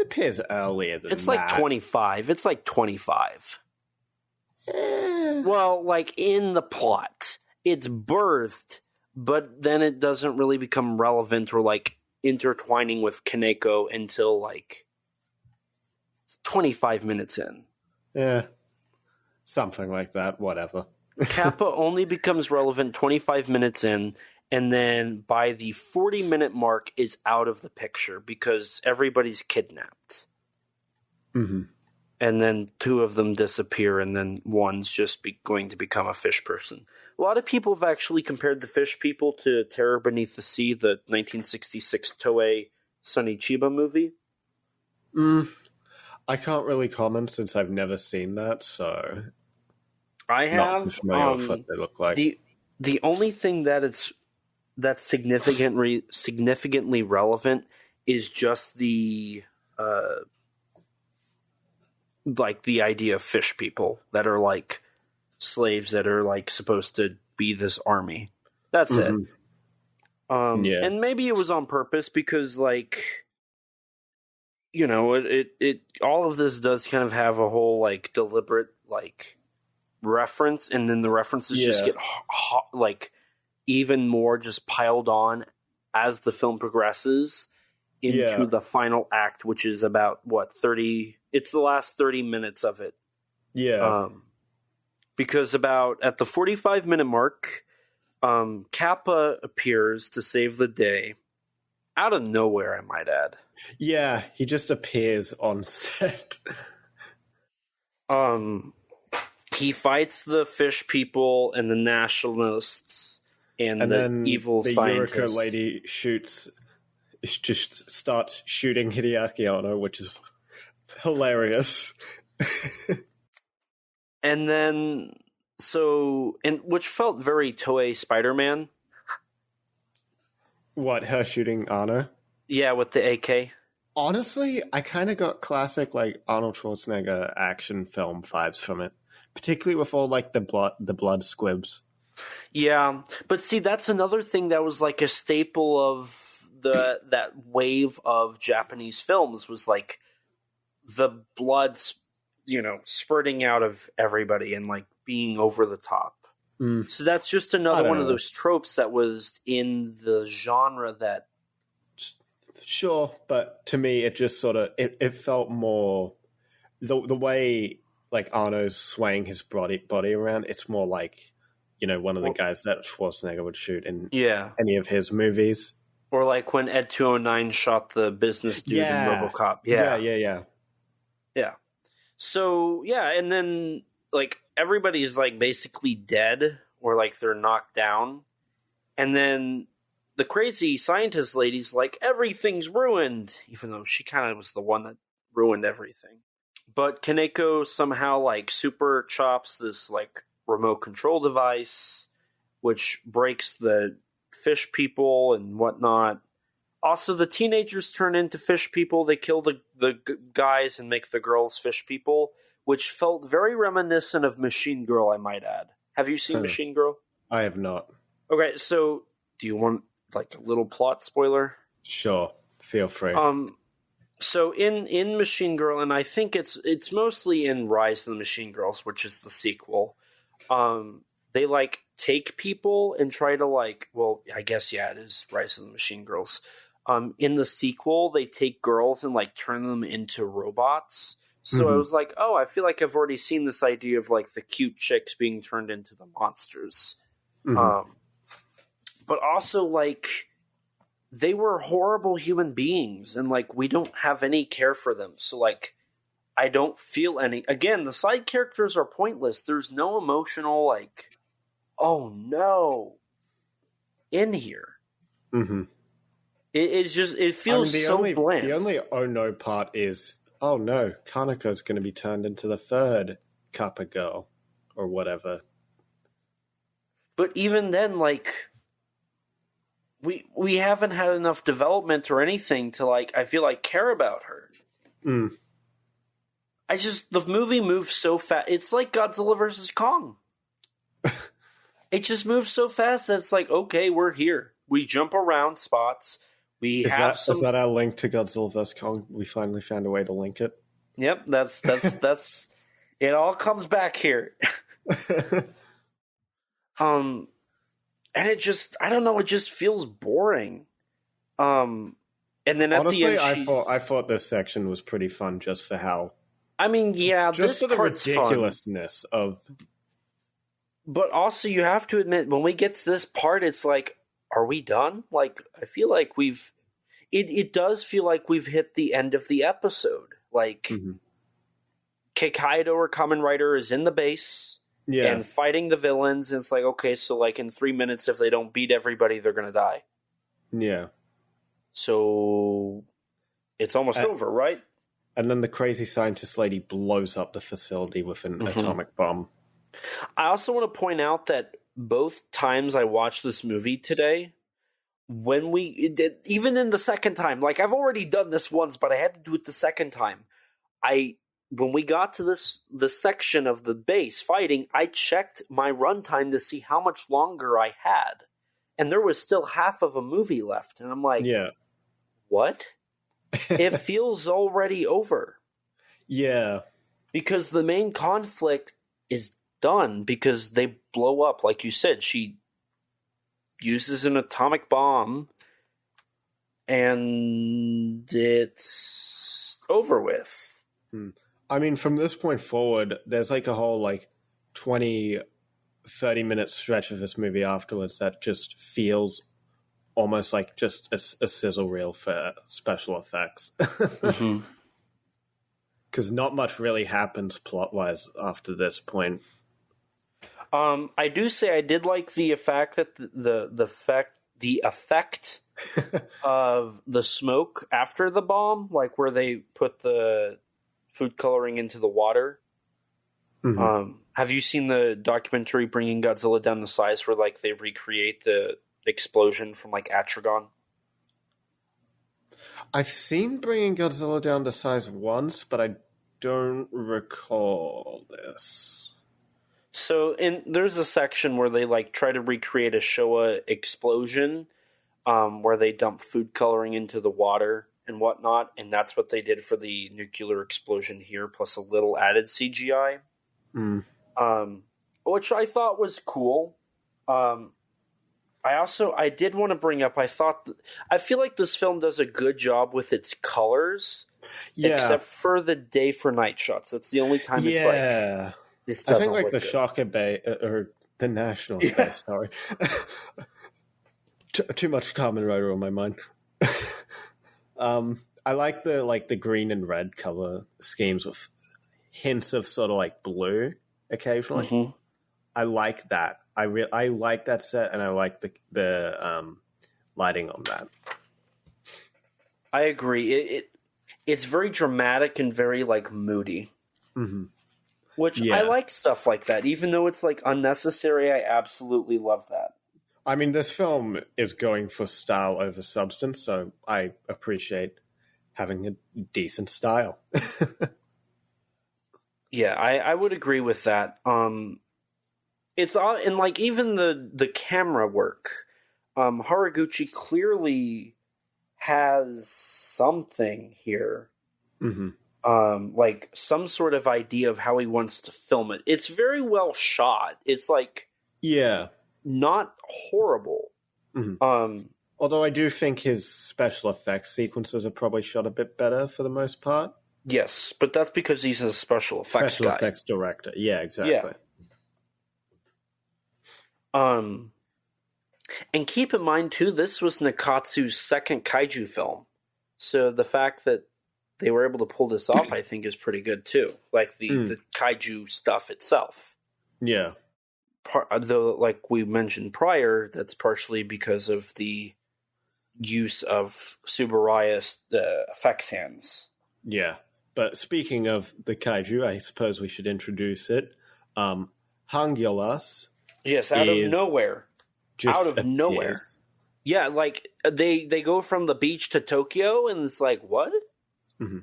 appears earlier than that.
It's like 25. It's like 25. Well, like in the plot. It's birthed, but then it doesn't really become relevant or like intertwining with Kaneko until like 25 minutes in.
Yeah. Something like that, whatever.
Kappa only becomes relevant 25 minutes in, and then by the 40-minute mark is out of the picture because everybody's kidnapped.
Mm-hmm.
And then 2 of them disappear, and then one's just going to become a fish person. A lot of people have actually compared the fish people to Terror Beneath the Sea, the 1966 Toei Sonny Chiba movie.
I can't really comment since I've never seen that, so
I have.
Not familiar with what they look like.
The only thing that's significantly relevant is just the like the idea of fish people that are like slaves that are like supposed to be this army. That's it. And maybe it was on purpose because like, you know, it all of this does kind of have a whole like deliberate like reference, and then the references just get like even more just piled on as the film progresses into the final act, which is about 30. It's the last 30 minutes of it. Yeah. Because about at the 45-minute mark, Kappa appears to save the day out of nowhere, I might add.
Yeah, he just appears on set.
He fights the fish people and the nationalists and the evil scientists.
The Yuriko lady starts shooting Hideaki Anno, which is hilarious.
And then, which felt very Toei Spider-Man.
What, her shooting Anno?
Yeah, with the AK.
Honestly, I kind of got classic like Arnold Schwarzenegger action film vibes from it, particularly with all like the blood squibs.
Yeah, but see, that's another thing that was like a staple of that wave of Japanese films was like the blood's, spurting out of everybody and like being over the top. So that's just another one of those tropes that was in the genre that.
Sure, but to me, it just sort of it felt more the way like Arno's swaying his body around. It's more like one of the guys that Schwarzenegger would shoot in any of his movies, or
like when Ed 209 shot the business dude in RoboCop. Yeah. So and then like everybody's like basically dead or like they're knocked down, and then the crazy scientist lady's like, everything's ruined, even though she kind of was the one that ruined everything. But Kaneko somehow like super chops this like remote control device, which breaks the fish people and whatnot. Also, the teenagers turn into fish people. They kill the guys and make the girls fish people, which felt very reminiscent of Machine Girl, I might add. Have you seen Machine Girl?
I have not.
Okay, so do you want like a little plot spoiler?
Sure, feel free.
So in Machine Girl, and I think it's mostly in Rise of the Machine Girls, which is the sequel. They like take people and try to like, well, I guess it is Rise of the Machine Girls. In the sequel, they take girls and like turn them into robots. So I was like, oh, I feel like I've already seen this idea of like the cute chicks being turned into the monsters. But also like they were horrible human beings and like we don't have any care for them. So like I don't feel any. Again, the side characters are pointless. There's no emotional like, oh no, in here. It's just, it feels so bland.
The only oh no part is oh no, Kaneko's going to be turned into the third Kappa girl, or whatever.
But even then, like, we haven't had enough development or anything to, like, I feel like, care about her.
Mm.
The movie moves so fast. It's like Godzilla vs. Kong. It just moves so fast that it's like, okay, we're here. We jump around spots. Is that our link to Godzilla vs. Kong? We finally found a way to link it. Yep, that's it all comes back here. And it just, I don't know, it just feels boring. And then at
honestly,
the end,
I thought this section was pretty fun just for how.
I mean, yeah,
just
this
for the
part's
ridiculousness
fun.
Of.
But also, you have to admit, when we get to this part, it's like, are we done? Like, I feel like it does feel like we've hit the end of the episode. Like, Kaito or Kamen Rider is in the base and fighting the villains. And it's like, okay, so like in 3 minutes, if they don't beat everybody, they're going to die.
Yeah.
So it's almost over, right?
And then the crazy scientist lady blows up the facility with an atomic bomb.
I also want to point out that both times I watched this movie today, even in the second time, like I've already done this once, but I had to do it the second time. When we got to the section of the base fighting, I checked my runtime to see how much longer I had, and there was still half of a movie left, and I'm like, what? It feels already over.
Yeah,
because the main conflict is done because they blow up. Like you said, she uses an atomic bomb and it's over with.
I mean, from this point forward, there's like a whole like 20, 30-minute stretch of this movie afterwards that just feels almost like just a sizzle reel for special effects. Because not much really happens plot-wise after this point.
I do say I did like the effect that the effect of the smoke after the bomb, like where they put the food coloring into the water. Have you seen the documentary Bringing Godzilla Down to Size, where like they recreate the explosion from like Atragon?
I've seen Bringing Godzilla Down to Size once, but I don't recall this.
So there's a section where they like try to recreate a Showa explosion, where they dump food coloring into the water and whatnot, and that's what they did for the nuclear explosion here, plus a little added CGI, which I thought was cool. I did want to bring up, I feel like this film does a good job with its colors, except for the day for night shots. That's the only time it's like, this doesn't
I think like the
good.
Shocker Bay, or the National Space, sorry. Too much Kamen Rider on my mind. I like the green and red color schemes with hints of sort of like blue occasionally. I like that. I like that set, and I like the lighting on that.
I agree. It's very dramatic and very like moody. Which I like stuff like that, even though it's like unnecessary. I absolutely love that.
I mean, this film is going for style over substance, so I appreciate having a decent style.
Yeah, I would agree with that. It's all, and like even the camera work. Haraguchi clearly has something here. Like some sort of idea of how he wants to film it. It's very well shot. It's like not horrible.
Although I do think his special effects sequences are probably shot a bit better for the most part.
Yes, but that's because he's a special effects guy.
Effects director. Yeah, exactly.
And keep in mind too, this was Nakatsu's second kaiju film. So the fact that they were able to pull this off, I think, is pretty good too. Like the kaiju stuff itself.
Yeah.
Though, like we mentioned prior, that's partially because of the use of Tsuburaya's effects hands.
Yeah. But speaking of the kaiju, I suppose we should introduce it. Hangulus.
Yes, out of nowhere.
Just
Out of nowhere. Yeah, like they go from the beach to Tokyo, and it's like, what?
Mm-hmm.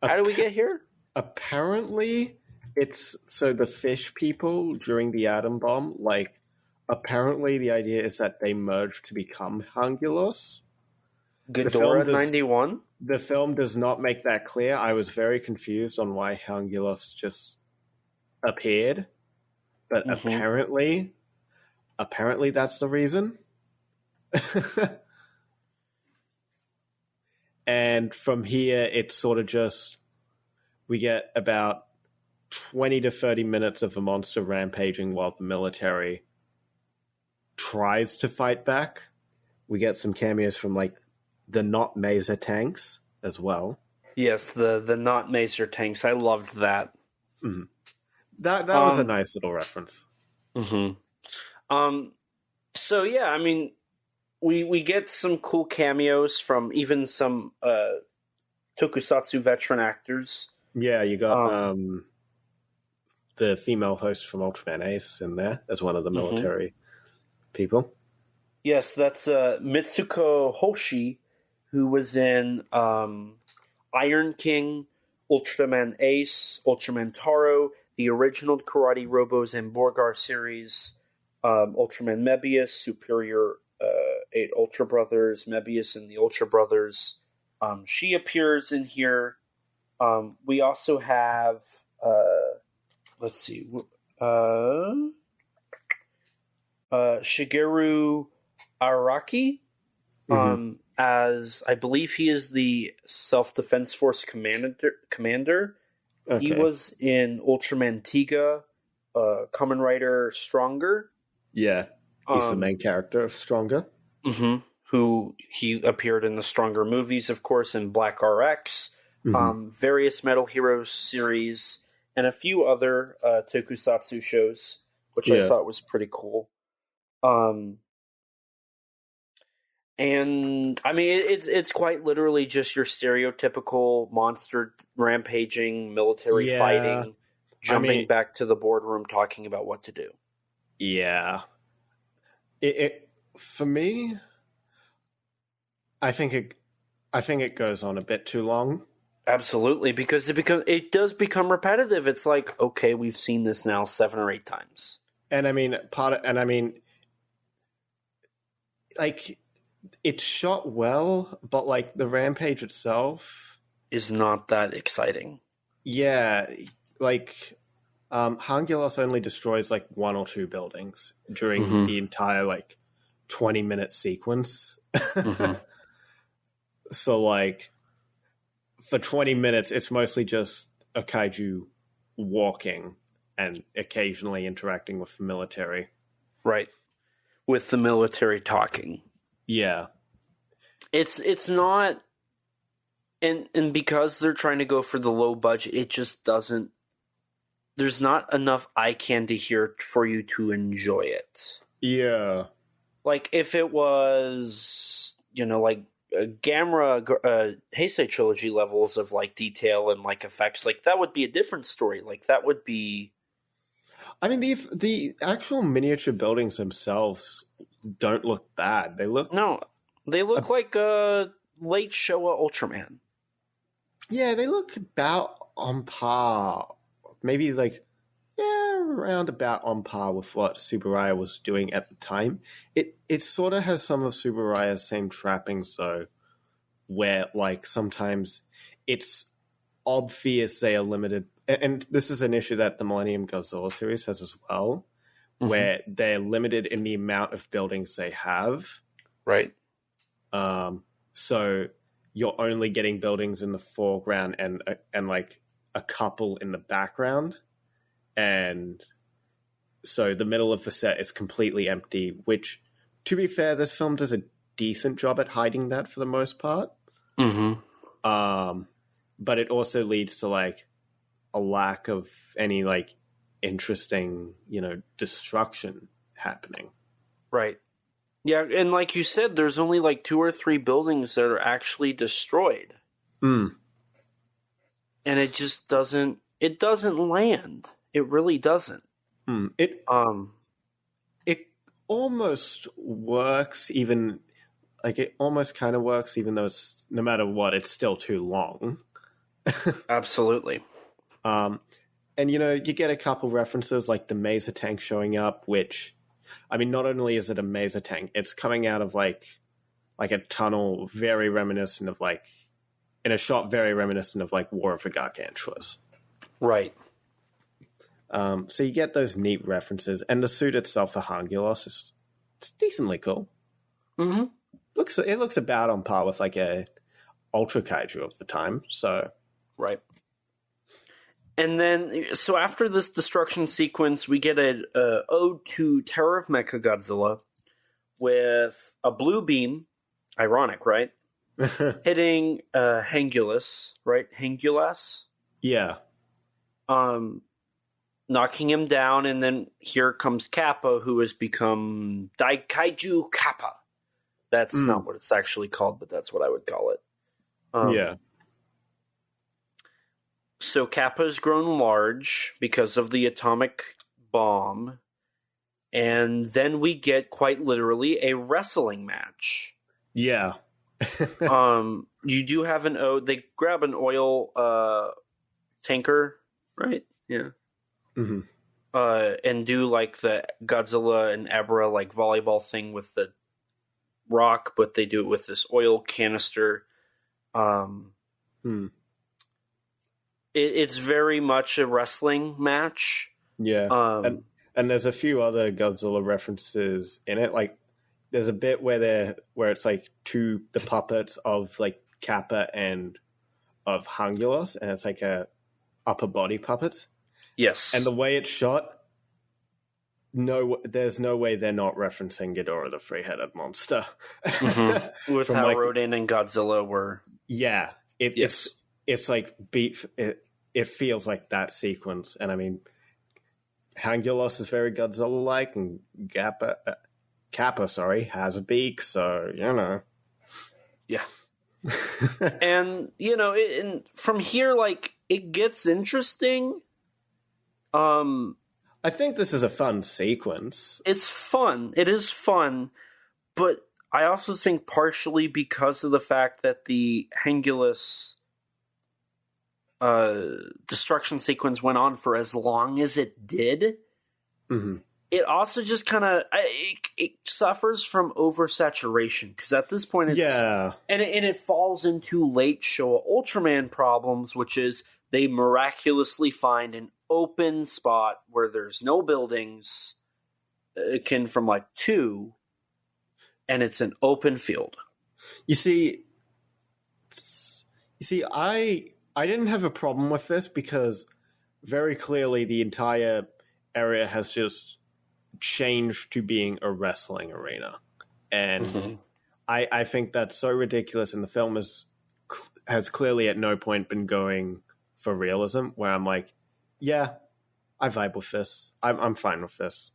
How do we get here?
Apparently, it's so the fish people during the atom bomb. Like, apparently, the idea is that they merged to become Hangulus.
Ghidorah 91.
The film does not make that clear. I was very confused on why Hangulus just appeared, but apparently that's the reason. And from here, it's sort of just we get about 20 to 30 minutes of the monster rampaging while the military tries to fight back. We get some cameos from like the not Maser tanks as well.
Yes, the not Maser tanks. I loved that.
Mm-hmm. That was a nice little reference.
Mm-hmm. So yeah, I mean, we get some cool cameos from even some Tokusatsu veteran actors.
Yeah, you got the female host from Ultraman Ace in there as one of the military people.
Yes, that's Mitsuko Hoshi, who was in Iron King, Ultraman Ace, Ultraman Taro, the original Karate Robos and Borgar series, Ultraman Mebius, Superior 8 Ultra Brothers, Mebius and the Ultra Brothers. She appears in here. We also have, let's see, Shigeru Araki, as I believe he is the Self-Defense Force commander. Okay. He was in Ultraman Tiga, Kamen Rider Stronger.
Yeah, he's the main character of Stronger.
Who he appeared in the Stronger movies, of course, in Black RX, various Metal Heroes series, and a few other Tokusatsu shows, which I thought was pretty cool. And I mean, it's quite literally just your stereotypical monster rampaging, military fighting, jumping back to the boardroom, talking about what to do.
Yeah, it for me, I think it goes on a bit too long.
Absolutely, because it does become repetitive. It's like, okay, we've seen this now 7 or 8 times.
And I mean, like, it's shot well, but like the rampage itself
is not that exciting.
Yeah, like Hangulus only destroys like 1 or 2 buildings during the entire like 20-minute sequence. So like for 20 minutes, it's mostly just a kaiju walking and occasionally interacting with the military.
Right. With the military talking.
Yeah.
It's not, and because they're trying to go for the low budget, it just doesn't, there's not enough eye candy here for you to enjoy it.
Yeah.
Like if it was, like Gamera Heisei trilogy levels of like detail and like effects, like that would be a different story. Like that would be,
I mean, the actual miniature buildings themselves don't look bad. They look
like a late Showa Ultraman. Yeah,
they look about on par. Maybe around about on par with what Subaraya was doing at the time. It sort of has some of Subaraya's same trappings though, where like sometimes it's obvious they are limited. And this is an issue that the Millennium Godzilla series has as well, where they're limited in the amount of buildings they have.
Right.
So you're only getting buildings in the foreground and like a couple in the background. And so the middle of the set is completely empty, which, to be fair, this film does a decent job at hiding that for the most part. But it also leads to like a lack of any like interesting, destruction happening.
Right. Yeah, and like you said, there's only like 2 or 3 buildings that are actually destroyed. and it just doesn't. It doesn't land. It really doesn't.
It almost works, even like it almost kind of works, even though it's no matter what, it's still too long.
Absolutely.
And you get a couple references like the Maser tank showing up, which, I mean, not only is it a Maser tank, it's coming out of like a tunnel, very reminiscent of like, in a shot very reminiscent of like War of the Gargantuas. Right. So you get those neat references, and the suit itself for Hangulos it's decently cool.
Mm-hmm.
It looks about on par with like a Ultra Kaiju of the time. So
right. And then, so after this destruction sequence, we get an ode to Terror of Mechagodzilla with a blue beam, ironic, right? Hitting Hangulos, right? Hangulos?
Yeah.
Knocking him down, and then here comes Kappa, who has become Daikaiju Kappa. That's not what it's actually called, but that's what I would call it.
Yeah.
So Kappa has grown large because of the atomic bomb, and then we get quite literally a wrestling match.
Yeah.
You do have an ode. They grab an oil tanker, right? Yeah.
Mm-hmm.
And do like the Godzilla and Ebra like volleyball thing with the rock, but they do it with this oil canister. It's very much a wrestling match.
Yeah. And there's a few other Godzilla references in it. Like there's a bit where it's like the puppets of like Kappa and of Hangulos, and it's like a upper body puppet.
Yes.
And the way it's shot, there's no way they're not referencing Ghidorah the three-headed monster.
Mm-hmm. With how like, Rodan and Godzilla were.
Yeah. It's like it feels like that sequence. And I mean, Hangulos is very Godzilla-like, and Kappa, has a beak, so,
Yeah. And, and from here, like, it gets interesting.
I think this is a fun sequence.
It's fun. It is fun, but I also think partially because of the fact that the Hangulos destruction sequence went on for as long as it did, it also just kind of it suffers from oversaturation, because at this point it's and it falls into late Showa Ultraman problems, which is they miraculously find an open spot where there's no buildings, akin from like 2, and it's an open field.
You see, I didn't have a problem with this because very clearly the entire area has just changed to being a wrestling arena. And I think that's so ridiculous, and the film has clearly at no point been going for realism, where I'm like, yeah, I vibe with this. I'm fine with this.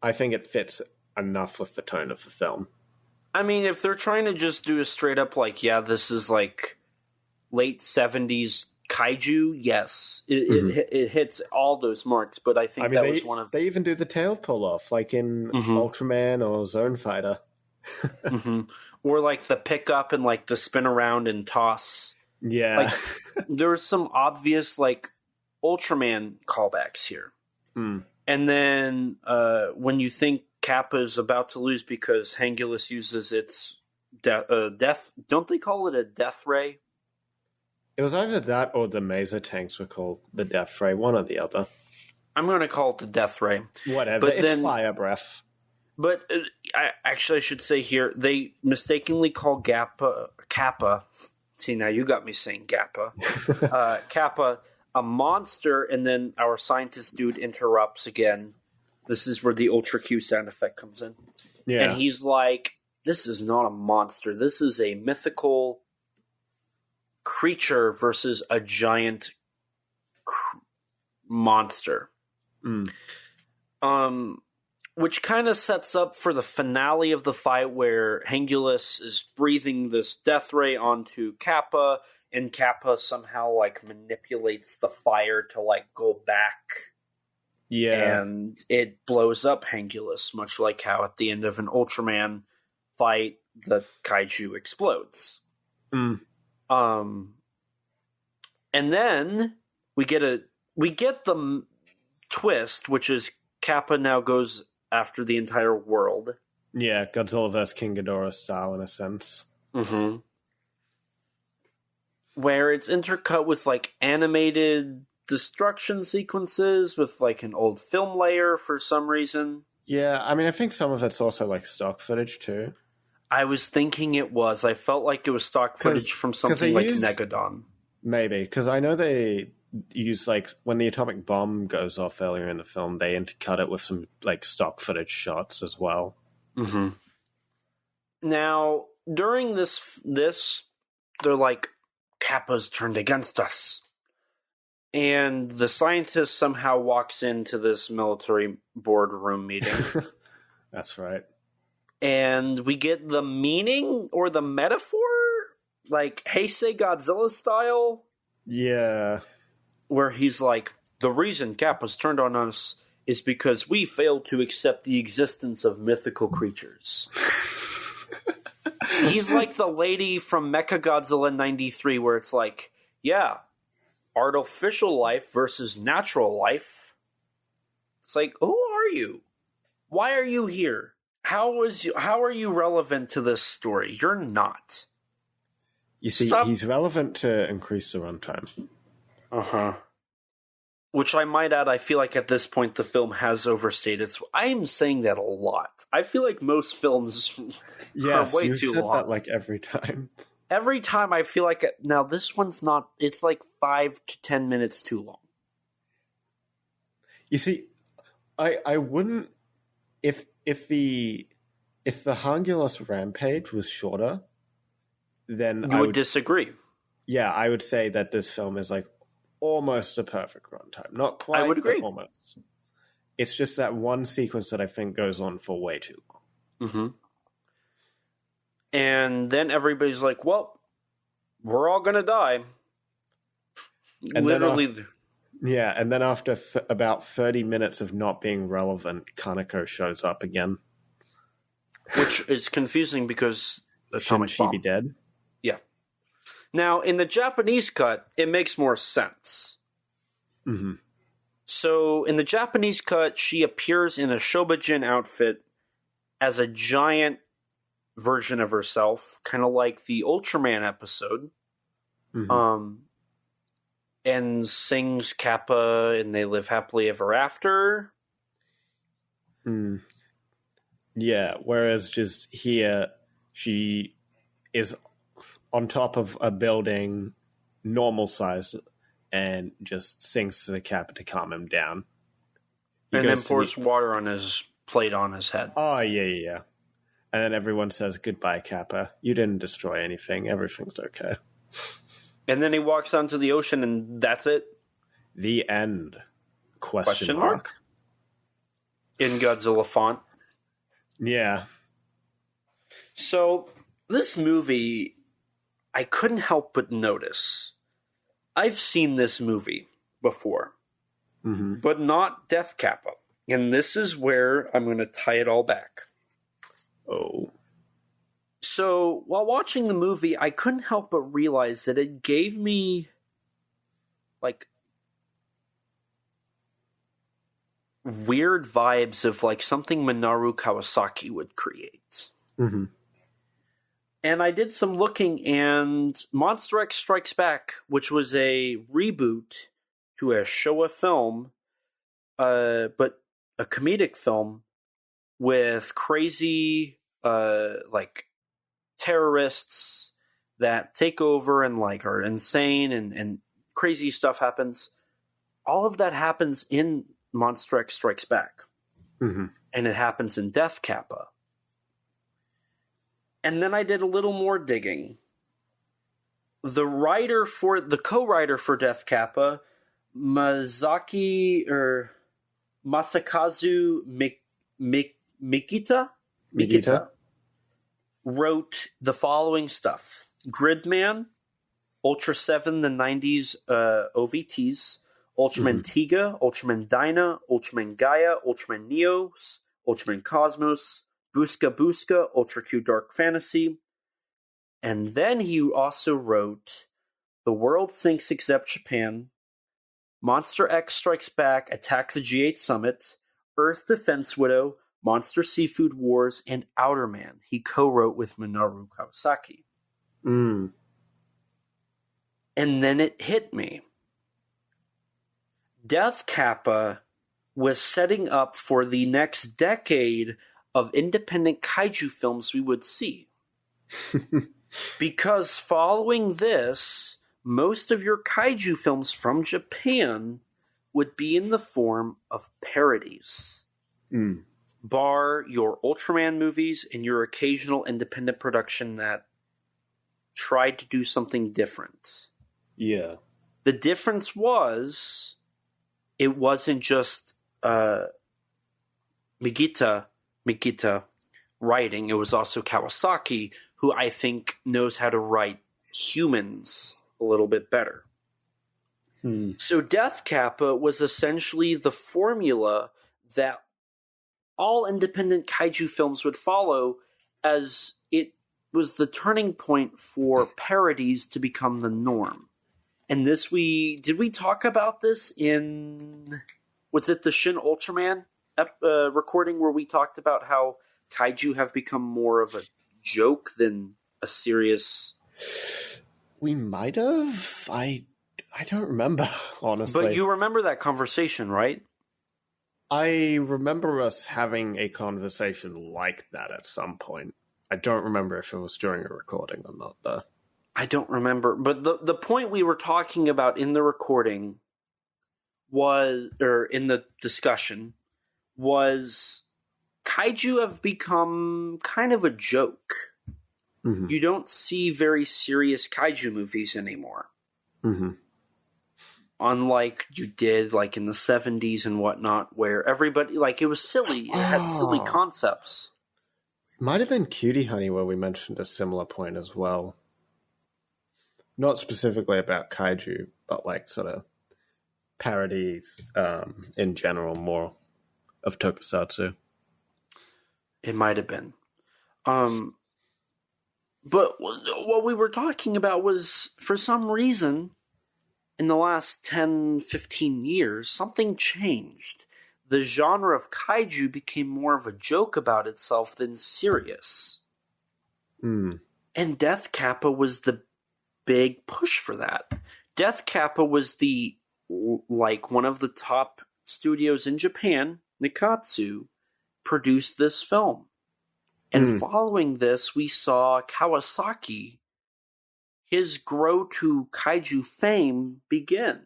I think it fits enough with the tone of the film.
I mean, if they're trying to just do a straight up like, yeah, this is like late 70s kaiju, yes, it hits all those marks. But I think that was one of...
They even do the tail pull off, like in Ultraman or Zone Fighter.
Or like the pickup and like the spin around and toss.
Yeah.
Like, there's some obvious like Ultraman callbacks here. And then when you think Kappa's about to lose because Hangulos uses its death... Don't they call it a death ray?
It was either that or the Maser tanks were called the death ray, one or the other.
I'm going to call it the death ray.
Whatever, it's fire breath.
But I should say here, they mistakenly call Kappa... See, now you got me saying Kappa. Kappa, a monster, and then our scientist dude interrupts again. This is where the Ultra Q sound effect comes in. Yeah. And he's like, this is not a monster. This is a mythical creature versus a giant monster. which kind of sets up for the finale of the fight where Hangulus is breathing this death ray onto Kappa, and Kappa somehow, like, manipulates the fire to, like, go back.
Yeah.
And it blows up Hangulus, much like how at the end of an Ultraman fight, the kaiju explodes.
Mm.
And then we get the twist, which is Kappa now goes after the entire world.
Yeah, Godzilla vs. King Ghidorah style in a sense.
Mm-hmm. Where it's intercut with, like, animated destruction sequences with, like, an old film layer for some reason.
Yeah, I mean, I think some of it's also, like, stock footage, too.
I was thinking it was. I felt like it was stock footage from something like Megadon.
Maybe, because I know they use, like, when the atomic bomb goes off earlier in the film, they intercut it with some, like, stock footage shots as well.
Mm-hmm. Now, during this, they're like, Kappa's turned against us. And the scientist somehow walks into this military boardroom meeting.
That's right.
And we get the meaning or the metaphor, like Heisei Godzilla style.
Yeah.
Where he's like, the reason Kappa's turned on us is because we failed to accept the existence of mythical creatures. He's like the lady from Mechagodzilla 93, where it's like, yeah, artificial life versus natural life. It's like, who are you? Why are you here? How are you relevant to this story? You're not.
You see, he's relevant to increase the runtime.
Uh-huh. Which I might add, I feel like at this point the film has overstated. So I am saying that a lot. I feel like most films are way too long.
That like every time.
Every time I feel like, now this one's not, it's like 5 to 10 minutes too long.
You see, I wouldn't, if the Hangulus rampage was shorter, then
I would disagree.
Yeah, I would say that this film is like almost a perfect runtime. Not quite,
I would agree.
But almost. It's just that one sequence that I think goes on for way too long.
Mm-hmm. And then everybody's like, well, we're all going to die.
And
literally.
And then after about 30 minutes of not being relevant, Kaneko shows up again.
Which is confusing because
Shouldn't she be dead?
Yeah. Now, in the Japanese cut, it makes more sense.
Mm-hmm.
So, in the Japanese cut, she appears in a Shobijin outfit as a giant version of herself, kind of like the Ultraman episode.
Mm-hmm.
And sings Kappa and they live happily ever after.
Mm. Yeah, whereas just here, she is on top of a building, normal size, and just sings to the Kappa to calm him down.
And then pours water on his plate on his head.
Oh, yeah. And then everyone says, goodbye, Kappa. You didn't destroy anything. Everything's okay.
And then he walks onto the ocean and that's it?
The end. Question mark?
In Godzilla font.
Yeah.
So, this movie, I couldn't help but notice. I've seen this movie before, but not Death Kappa. And this is where I'm going to tie it all back.
Oh.
So, while watching the movie, I couldn't help but realize that it gave me, like, weird vibes of, like, something Minoru Kawasaki would create.
Mm-hmm.
And I did some looking, and Monster X Strikes Back, which was a reboot to a Showa film, but a comedic film with crazy, like, terrorists that take over and, like, are insane and crazy stuff happens. All of that happens in Monster X Strikes Back.
Mm-hmm.
And it happens in Death Kappa. And then I did a little more digging. The co-writer for Death Kappa, Masakazu Mikita wrote the following stuff: Gridman, Ultra 7, the 90s OVTs, Ultraman Tiga, Ultraman Dyna, Ultraman Gaia, Ultraman Neos, Ultraman Cosmos, Busca Busca, Ultra Q Dark Fantasy. And then he also wrote The World Sinks Except Japan, Monster X Strikes Back, Attack the G8 Summit, Earth Defense Widow, Monster Seafood Wars, and Outerman. He co-wrote with Minoru Kawasaki.
Mm.
And then it hit me. Death Kappa was setting up for the next decade of independent kaiju films we would see. Because following this, most of your kaiju films from Japan would be in the form of parodies.
Mm.
Bar your Ultraman movies and your occasional independent production that tried to do something different.
Yeah.
The difference was, it wasn't just Mikita writing, it was also Kawasaki, who I think knows how to write humans a little bit better. So Death Kappa was essentially the formula that all independent kaiju films would follow, as it was the turning point for parodies to become the norm. And this did we talk about this in, was it the Shin Ultraman recording where we talked about how kaiju have become more of a joke than a serious...
We might have. I don't remember, honestly.
But you remember that conversation, right?
I remember us having a conversation like that at some point. I don't remember if it was during a recording or not, though.
I don't remember. But the point we were talking about in the recording was, or in the discussion, was kaiju have become kind of a joke. Mm-hmm. You don't see very serious kaiju movies anymore.
Mm-hmm.
Unlike you did like in the 70s and whatnot, where everybody, like, it was silly. It had silly concepts.
It might have been Cutie Honey where we mentioned a similar point as well. Not specifically about kaiju, but like sort of parodies in general, more of tokusatsu.
It might have been. But what we were talking about was, for some reason, in the last 10, 15 years, something changed. The genre of kaiju became more of a joke about itself than serious.
Mm.
And Death Kappa was the big push for that. Death Kappa was one of the top studios in Japan, Nikatsu, produced this film. And following this, we saw Kawasaki, his grow to kaiju fame, begin.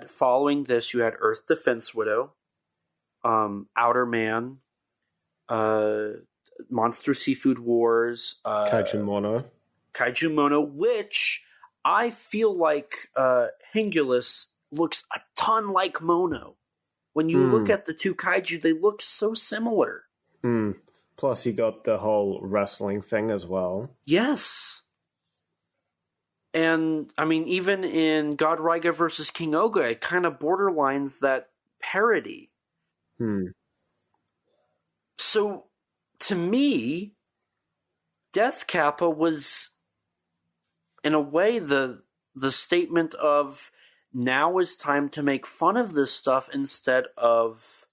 Following this, you had Earth Defense Widow, Outerman, Monster Seafood Wars,
Kaiju
Mono, which I feel like Hingulus looks a ton like Mono. When you look at the two kaiju, they look so similar.
Plus, you got the whole wrestling thing as well.
Yes. And, I mean, even in God Raiga versus King Oga, it kind of borderlines that parody. So, to me, Death Kappa was, in a way, the statement of, now is time to make fun of this stuff instead of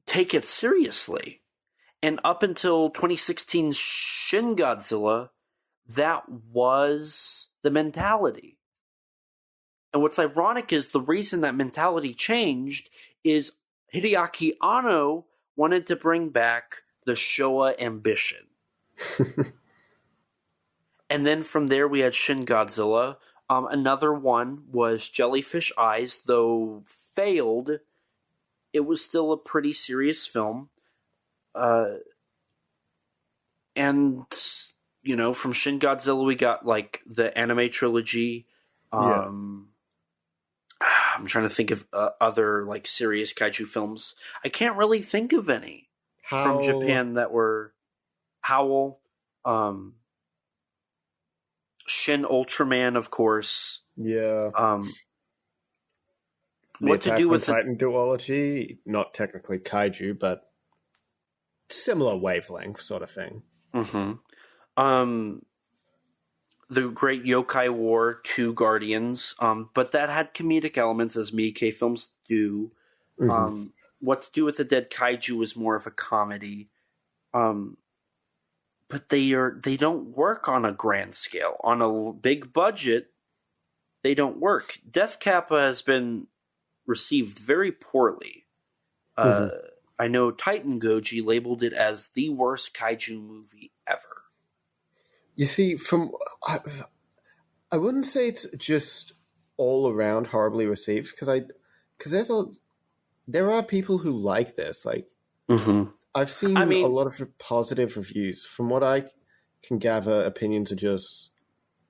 take it seriously. And up until 2016 Shin Godzilla, that was the mentality. And what's ironic is the reason that mentality changed is Hideaki Anno wanted to bring back the Showa ambition. And then from there we had Shin Godzilla. Another one was Jellyfish Eyes, though failed. It was still a pretty serious film. And, you know, from Shin Godzilla we got, like, the anime trilogy. I'm trying to think of other like serious kaiju films. I can't really think of any from Japan that were Howl, Shin Ultraman, of course.
Yeah.
What to do with
Titan duology? Not technically kaiju, but similar wavelength sort of thing.
Mm-hmm. The Great Yokai War 2 Guardians, but that had comedic elements as Miike films do.
Mm-hmm.
What to do with the Dead Kaiju was more of a comedy. But they don't work on a grand scale. On a big budget, they don't work. Death Kappa has been received very poorly. I know Titan Goji labeled it as the worst kaiju movie ever.
You see, I wouldn't say it's just all around horribly received because there are people who like this. Like, I've seen a lot of positive reviews. From what I can gather, opinions are just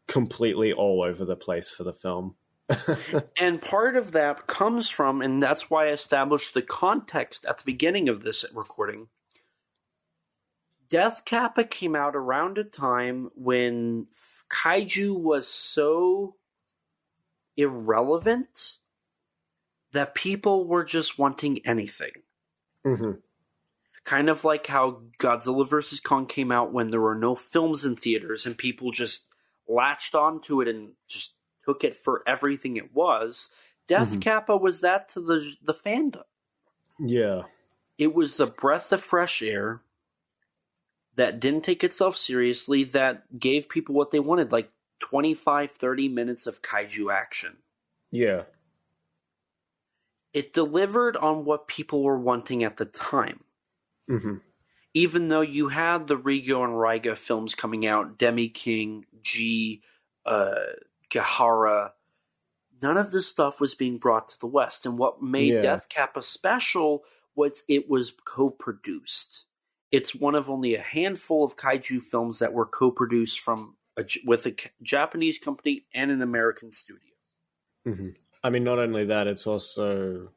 completely all over the place for the film.
And part of that comes from, and that's why I established the context at the beginning of this recording. Death Kappa came out around a time when kaiju was so irrelevant that people were just wanting anything.
Mm-hmm.
Kind of like how Godzilla vs. Kong came out when there were no films in theaters and people just latched onto it and just took it for everything it was. Death Kappa was that to the fandom. Yeah. It was a breath of fresh air that didn't take itself seriously, that gave people what they wanted, like 25, 30 minutes of kaiju action.
Yeah.
It delivered on what people were wanting at the time.
Mm-hmm.
Even though you had the Rigo and Raiga films coming out, Demi King, G, Gahara, none of this stuff was being brought to the West. And what made Death Kappa special was it was co-produced. It's one of only a handful of kaiju films that were co-produced with a Japanese company and an American studio.
Mm-hmm. I mean, not only that, it's also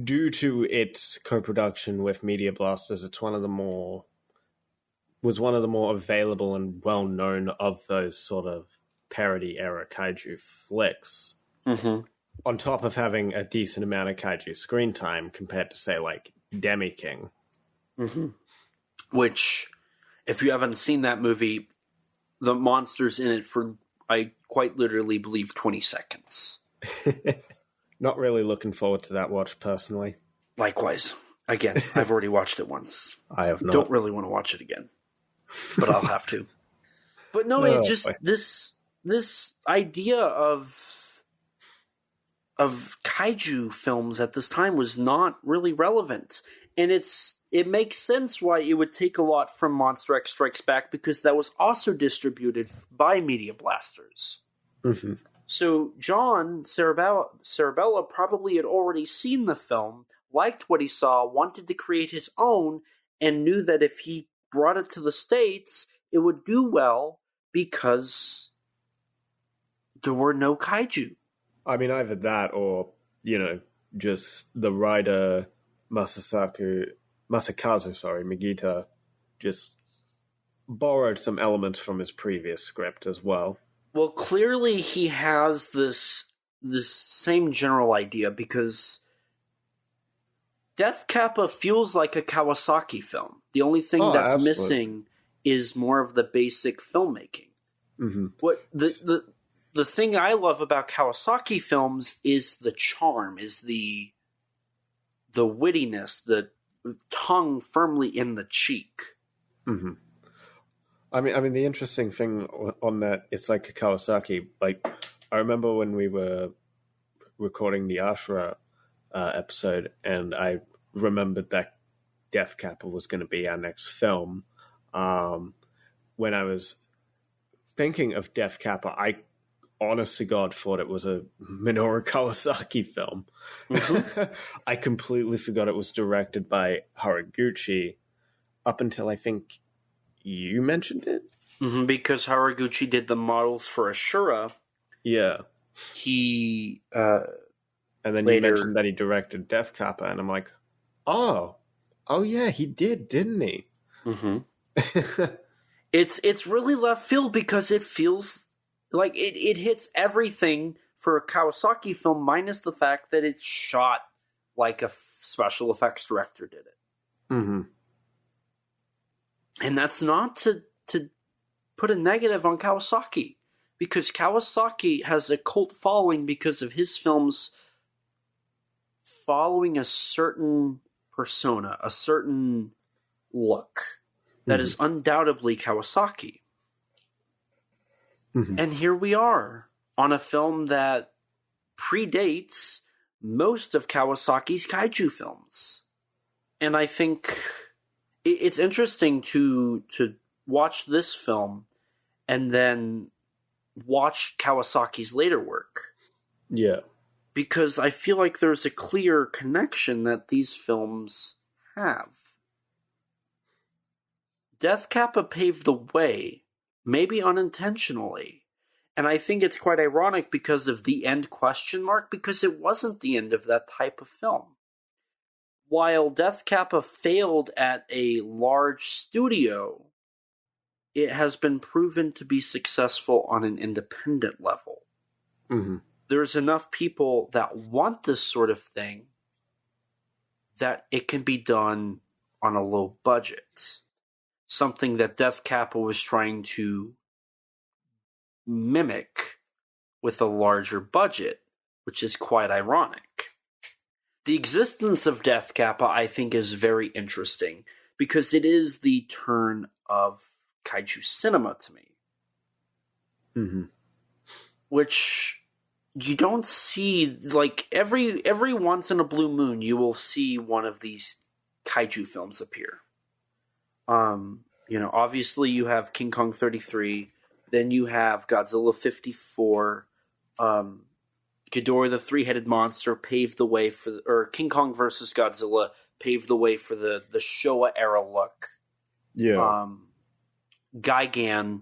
due to its co-production with Media Blasters. It's one of the more available and well-known of those sort of parody era kaiju flicks.
Mm-hmm.
On top of having a decent amount of kaiju screen time compared to, say, like Demi King.
Mm-hmm. Which, if you haven't seen that movie, the monster's in it for, I quite literally believe, 20 seconds.
Not really looking forward to that watch, personally.
Likewise. Again, I've already watched it once.
I have not.
Don't really want to watch it again. But I'll have to. But no, it just, this idea of kaiju films at this time was not really relevant. And it makes sense why it would take a lot from Monster X Strikes Back, because that was also distributed by Media Blasters.
Mm-hmm.
So John Cerebella probably had already seen the film, liked what he saw, wanted to create his own, and knew that if he brought it to the States, it would do well because there were no kaiju.
I mean, either that or, just the writer Masakazu Megita just borrowed some elements from his previous script as well.
Well, clearly he has this same general idea, because Death Kappa feels like a Kawasaki film. The only thing that's missing is more of the basic filmmaking.
Mm-hmm.
What the thing I love about Kawasaki films is the charm, is the wittiness, the tongue firmly in the cheek.
Mm-hmm. I mean, the interesting thing on that, it's like a Kawasaki. Like, I remember when we were recording the Ashura episode, and I remembered that Death Kappa was going to be our next film. When I was thinking of Death Kappa, I honest to God thought it was a Minoru Kawasaki film. Mm-hmm. I completely forgot it was directed by Haraguchi up until I think you mentioned it.
Mm-hmm, because Haraguchi did the models for Ashura.
Yeah.
He
And then you mentioned that he directed Death Kappa, and I'm like, oh yeah, he did, didn't he?
Mm-hmm. It's really left field because it feels like it hits everything for a Kawasaki film, minus the fact that it's shot like a special effects director did it.
Mm-hmm.
And that's not to put a negative on Kawasaki, because Kawasaki has a cult following because of his films following a certain persona, a certain look that is undoubtedly Kawasaki.
Mm-hmm.
And here we are on a film that predates most of Kawasaki's kaiju films. And I think it's interesting to watch this film and then watch Kawasaki's later work.
Yeah.
Because I feel like there's a clear connection that these films have. Death Kappa paved the way, maybe unintentionally. And I think it's quite ironic because of the end ? Because it wasn't the end of that type of film. While Death Kappa failed at a large studio, it has been proven to be successful on an independent level.
Mm-hmm.
There's enough people that want this sort of thing that it can be done on a low budget. Something that Death Kappa was trying to mimic with a larger budget, which is quite ironic. The existence of Death Kappa, I think, is very interesting because it is the turn of kaiju cinema to me.
Mm-hmm.
Which you don't see, like, every once in a blue moon you will see one of these kaiju films appear. Obviously you have King Kong 33, then you have Godzilla 54, Ghidorah the Three-Headed Monster paved the way for, or King Kong versus Godzilla paved the way for the Showa era look.
Yeah.
Gigan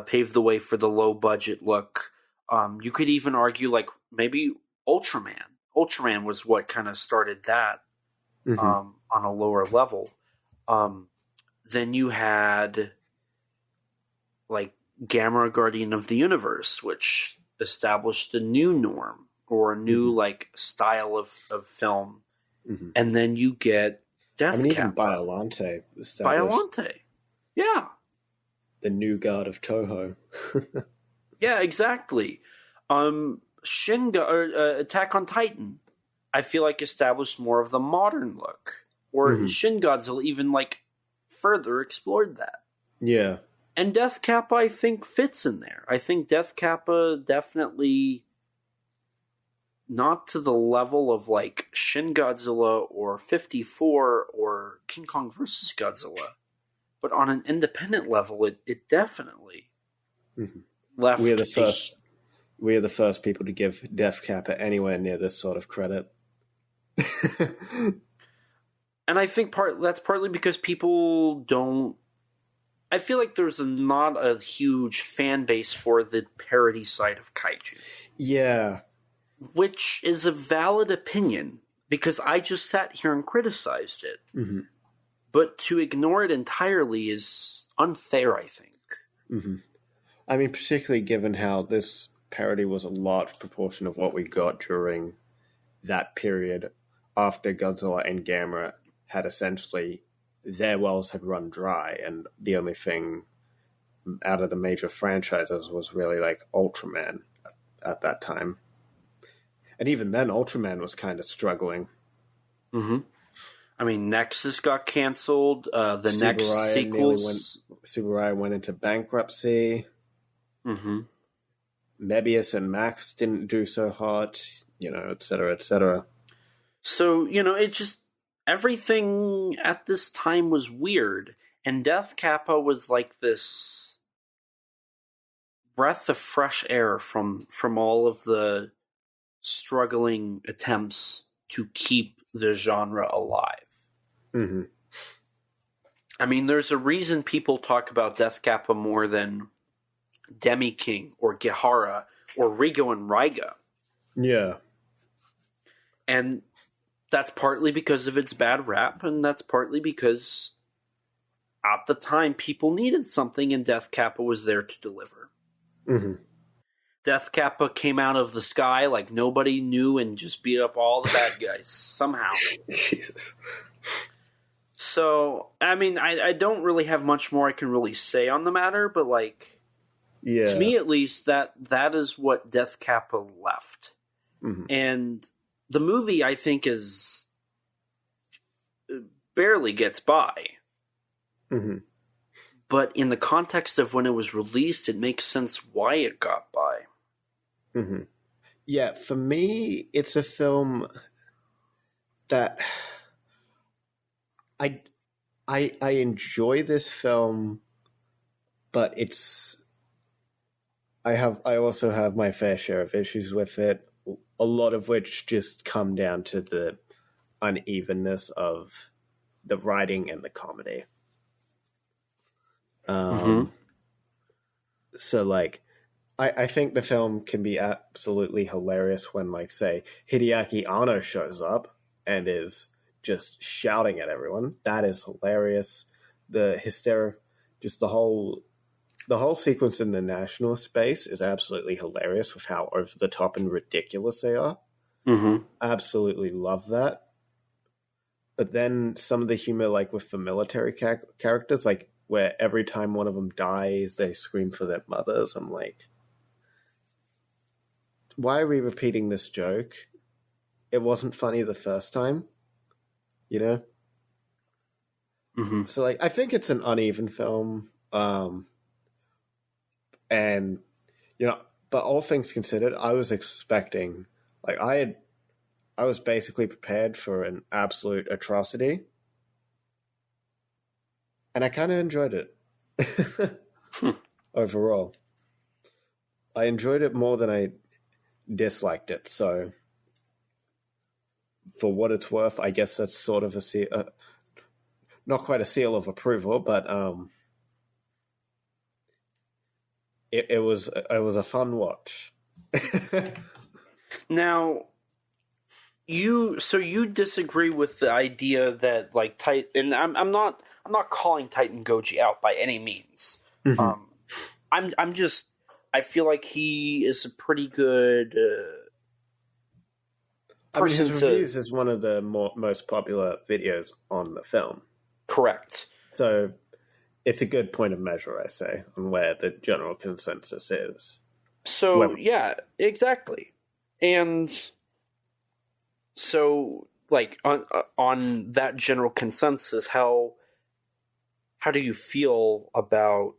paved the way for the low budget look. You could even argue like maybe Ultraman. Ultraman was what kind of started that on a lower level. Then you had like Gamera Guardian of the Universe, which established a new norm or a new like style of film.
Mm-hmm.
And then you get Death Kappa.
Even Biolante established.
Biolante. Yeah.
The new god of Toho.
Yeah, exactly. Attack on Titan, I feel like established more of the modern look. Or Shin Godzilla even like further explored that.
Yeah.
And Death Kappa, I think, fits in there. I think Death Kappa definitely not to the level of like Shin Godzilla or 54 or King Kong versus Godzilla, but on an independent level, it definitely left.
We are the first people to give Death Kappa anywhere near this sort of credit.
And I think that's partly because people don't. I feel like there's not a huge fan base for the parody side of kaiju.
Yeah.
Which is a valid opinion, because I just sat here and criticized it.
Mm-hmm.
But to ignore it entirely is unfair, I think.
Mm-hmm. I mean, particularly given how this parody was a large proportion of what we got during that period after Godzilla and Gamera had essentially, their wells had run dry, and the only thing out of the major franchises was really like Ultraman at that time. And even then, Ultraman was kind of struggling.
Mm-hmm. I mean, Nexus got canceled. The next sequels...
Subaraya went into bankruptcy.
Mm-hmm.
Mebius and Max didn't do so hot, et cetera, et cetera.
So, it just... Everything at this time was weird, and Death Kappa was like this breath of fresh air from all of the struggling attempts to keep the genre alive.
Mm-hmm.
I mean, there's a reason people talk about Death Kappa more than Demi King or Gihara or Rigo and Raiga.
Yeah.
And that's partly because of its bad rap, and that's partly because at the time people needed something, and Death Kappa was there to deliver.
Mm-hmm.
Death Kappa came out of the sky like nobody knew and just beat up all the bad guys somehow.
Jesus.
So, I mean, I don't really have much more I can really say on the matter, but like, to me at least, that is what Death Kappa left.
Mm-hmm.
And the movie, I think, barely gets by.
Mm-hmm.
But in the context of when it was released, it makes sense why it got by.
Mm-hmm. Yeah, for me, it's a film that I enjoy this film, but I also have my fair share of issues with it, a lot of which just come down to the unevenness of the writing and the comedy. So, like, I think the film can be absolutely hilarious when, like, say, Hideaki Anno shows up and is just shouting at everyone. That is hilarious. The just the whole sequence in the national space is absolutely hilarious with how over the top and ridiculous they are.
Mm-hmm.
Absolutely love that. But then some of the humor, like with the military characters, like where every time one of them dies, they scream for their mothers. I'm like, why are we repeating this joke? It wasn't funny the first time, you know?
Mm-hmm.
So, like, I think it's an uneven film. And, you know, but all things considered, I was expecting, like, I was basically prepared for an absolute atrocity. And I kind of enjoyed it. Overall. I enjoyed it more than I disliked it. So, for what it's worth, I guess that's sort of not quite a seal of approval, but it was a fun watch.
Now, you disagree with the idea that like Titan, and I'm not calling Titan Goji out by any means.
Mm-hmm.
I feel like he is a pretty good person.
His reviews is one of the most popular videos on the film.
Correct.
So it's a good point of measure, I say, on where the general consensus is.
So yeah, exactly. And so, like, on that general consensus, how do you feel about?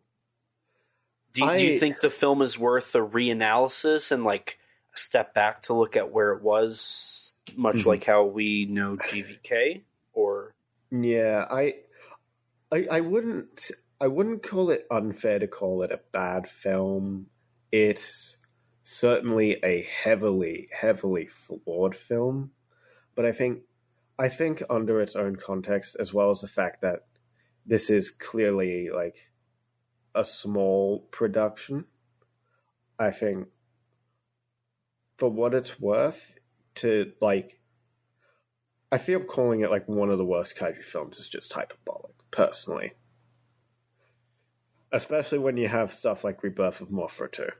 Do you think the film is worth a reanalysis and like a step back to look at where it was, much like how we know GVK? Or
yeah, I wouldn't call it unfair to call it a bad film. It's certainly a heavily flawed film. But I think under its own context, as well as the fact that this is clearly like a small production, I think for what it's worth, I feel calling it like one of the worst kaiju films is just hyperbolic, personally. Especially when you have stuff like Rebirth of Mothra too.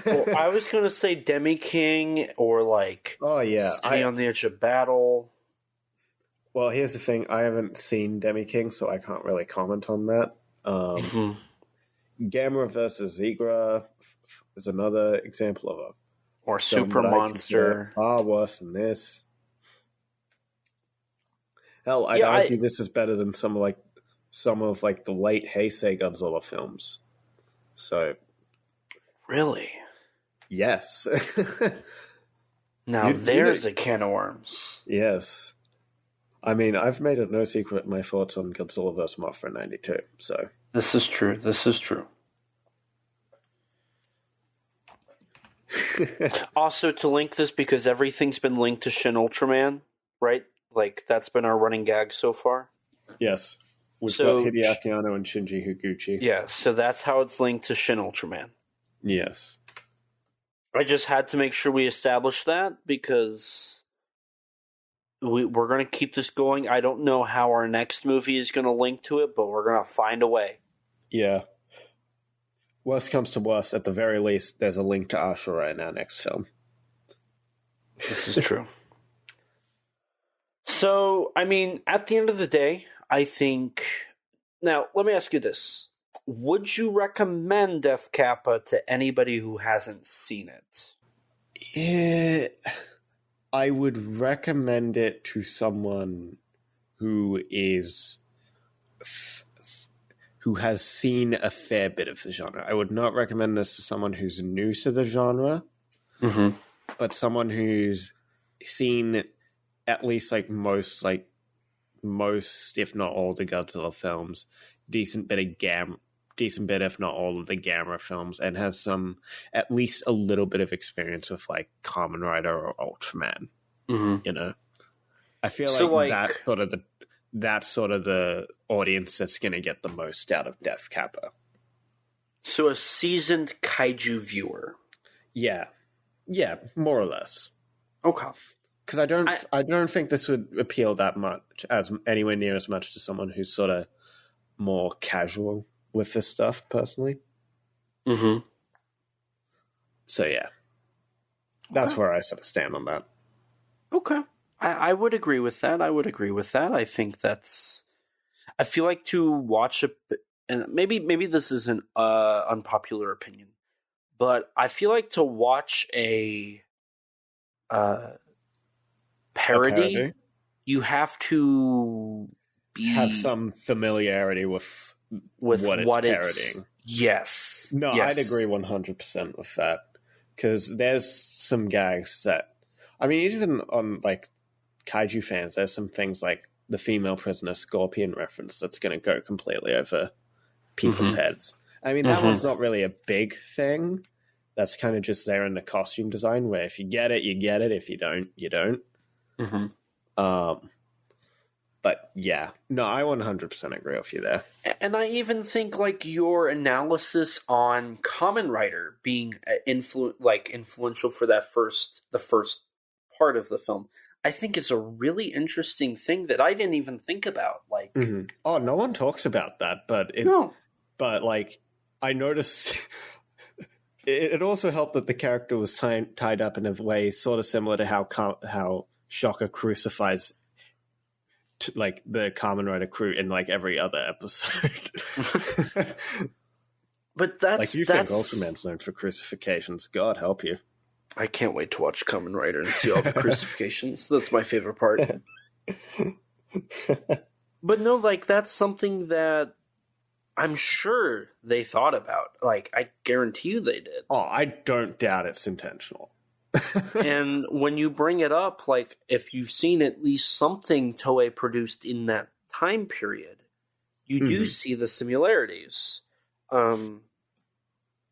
Well, I was going to say Demi King or like City on the Edge of Battle.
Well, here's the thing. I haven't seen Demi King, so I can't really comment on that. Gamera versus Zigra is another example of a
or Super Monster.
Far worse than this. Hell, I'd argue this is better than some of the late Heisei Godzilla films. So,
really,
yes.
Now there's a can of worms.
Yes. I mean, I've made it no secret my thoughts on Godzilla vs. Mothra 92. So
this is true. Also, to link this, because everything's been linked to Shin Ultraman, right? Like, that's been our running gag so far.
Yes. We've got Hideaki Anno and Shinji Higuchi.
Yeah, so that's how it's linked to Shin Ultraman.
Yes.
I just had to make sure we established that, because we're going to keep this going. I don't know how our next movie is going to link to it, but we're going to find a way.
Yeah. Worst comes to worst, at the very least, there's a link to Ashura in our next film.
This is true. So, I mean, at the end of the day, I think... Now, let me ask you this. Would you recommend Death Kappa to anybody who hasn't seen it?
Yeah, I would recommend it to someone who is... who has seen a fair bit of the genre. I would not recommend this to someone who's new to the genre, but someone who's seen at least most, if not all, the Godzilla films, decent bit, if not all, of the Gamera films, and has some, at least a little bit of experience with Kamen Rider or Ultraman. You know, I feel that's sort of the audience that's going to get the most out of Death Kappa.
So a seasoned kaiju viewer.
Yeah, more or less.
Okay.
Because I don't think this would appeal that much, as anywhere near as much to someone who's sort of more casual with this stuff, personally. So yeah, that's where I sort of stand on that. Okay.
I would agree with that. I think that's... I feel like to watch and maybe this is an unpopular opinion, but I feel like to watch a parody, you have to
have some familiarity with what it's parodying.
Yes.
No,
yes.
I'd agree 100% with that, because there's some gags that... I mean, even on, kaiju fans, there's some things like the female prisoner Scorpion reference that's going to go completely over people's heads. I mean, that one's not really a big thing. That's kind of just there in the costume design, where if you get it, you get it. If you don't, you don't. But yeah, no, I 100% agree with you there.
And I even think your analysis on Kamen Rider being influential for the first part of the film, I think is a really interesting thing that I didn't even think about.
Oh, no one talks about that, but I noticed it also helped that the character was tied up in a way sort of similar to how Shocker crucifies the Kamen Rider crew in every other episode.
But that's
think Ultraman's known for crucifixions. God help you.
I can't wait to watch Kamen Rider and see all the crucifixions. That's my favorite part. But no, that's something that I'm sure they thought about. I guarantee you they did.
Oh, I don't doubt it's intentional.
And when you bring it up, if you've seen at least something Toei produced in that time period, you do see the similarities.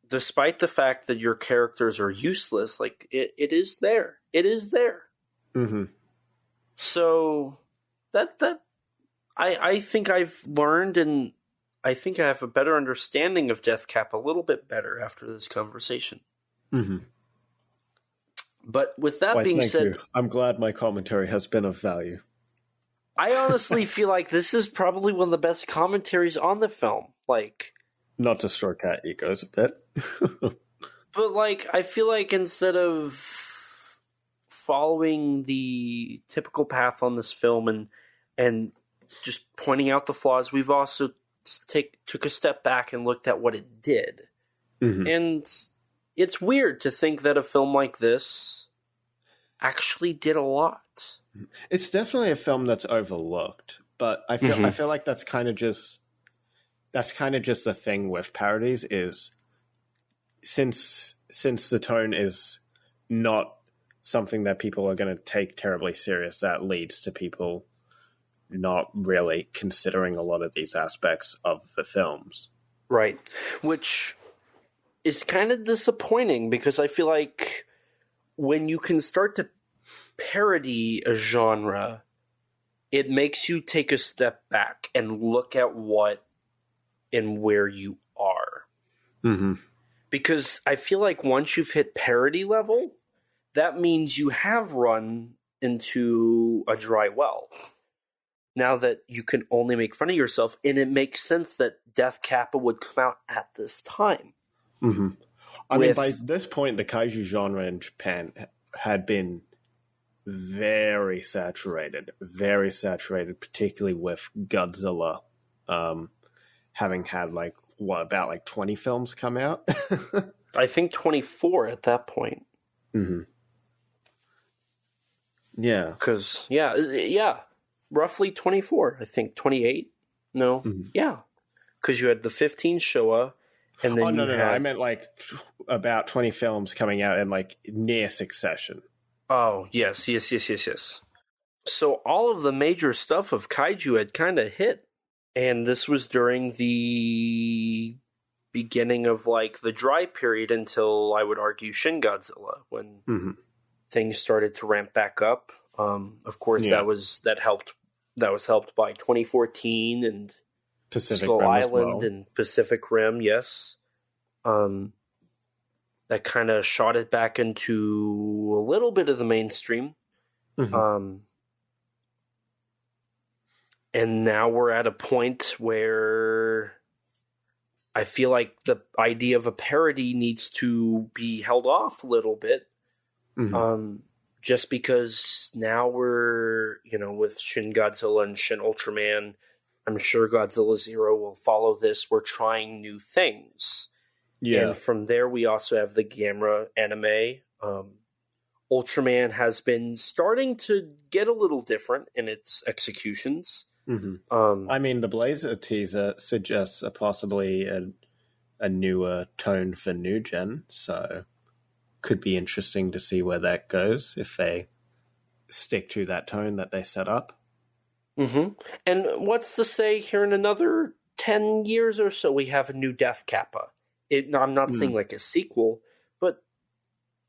Despite the fact that your characters are useless, it is there. It is there. So that I think I've learned, and I think I have a better understanding of Death Kappa, a little bit better after this conversation. But with that being said,
I'm glad my commentary has been of value.
I honestly feel like this is probably one of the best commentaries on the film.
Not to stroke our egos a bit.
But I feel like instead of following the typical path on this film and just pointing out the flaws, we've also took a step back and looked at what it did. And it's weird to think that a film like this actually did a lot.
It's definitely a film that's overlooked, but I feel like that's kind of just the thing with parodies, is since the tone is not something that people are going to take terribly serious, that leads to people not really considering a lot of these aspects of the films.
Right. Which is kind of disappointing, because I feel like when you can start to parody a genre, it makes you take a step back and look at what and where you are. Because I feel like once you've hit parody level, that means you have run into a dry well. Now that you can only make fun of yourself, and it makes sense that Death Kappa would come out at this time.
Mm-hmm. I mean, by this point, the kaiju genre in Japan had been very saturated, particularly with Godzilla, having had about 20 films come out.
I think 24 at that point.
Mm-hmm. Yeah.
Because, roughly 24. I think 28. No. Mm-hmm. Yeah. Because you had the 15 Showa, and then
no. I meant about 20 films coming out in near succession.
Oh, yes. So all of the major stuff of kaiju had kind of hit. And this was during the beginning of the dry period until, I would argue, Shin Godzilla, when things started to ramp back up. Of course, that was helped by 2014 and
Pacific
Skull
Rim
Island and Pacific Rim, yes. That kind of shot it back into a little bit of the mainstream. Mm-hmm. And now we're at a point where I feel like the idea of a parody needs to be held off a little bit. Mm-hmm. Just because now we're, with Shin Godzilla and Shin Ultraman, I'm sure Godzilla Zero will follow this. We're trying new things. Yeah. And from there, we also have the Gamera anime. Ultraman has been starting to get a little different in its executions.
Mm-hmm. I mean, the Blazer teaser suggests possibly a newer tone for New Gen, so could be interesting to see where that goes if they stick to that tone that they set up.
Mm-hmm. And what's to say here in another 10 years or so we have a new Death Kappa? I'm not saying a sequel, but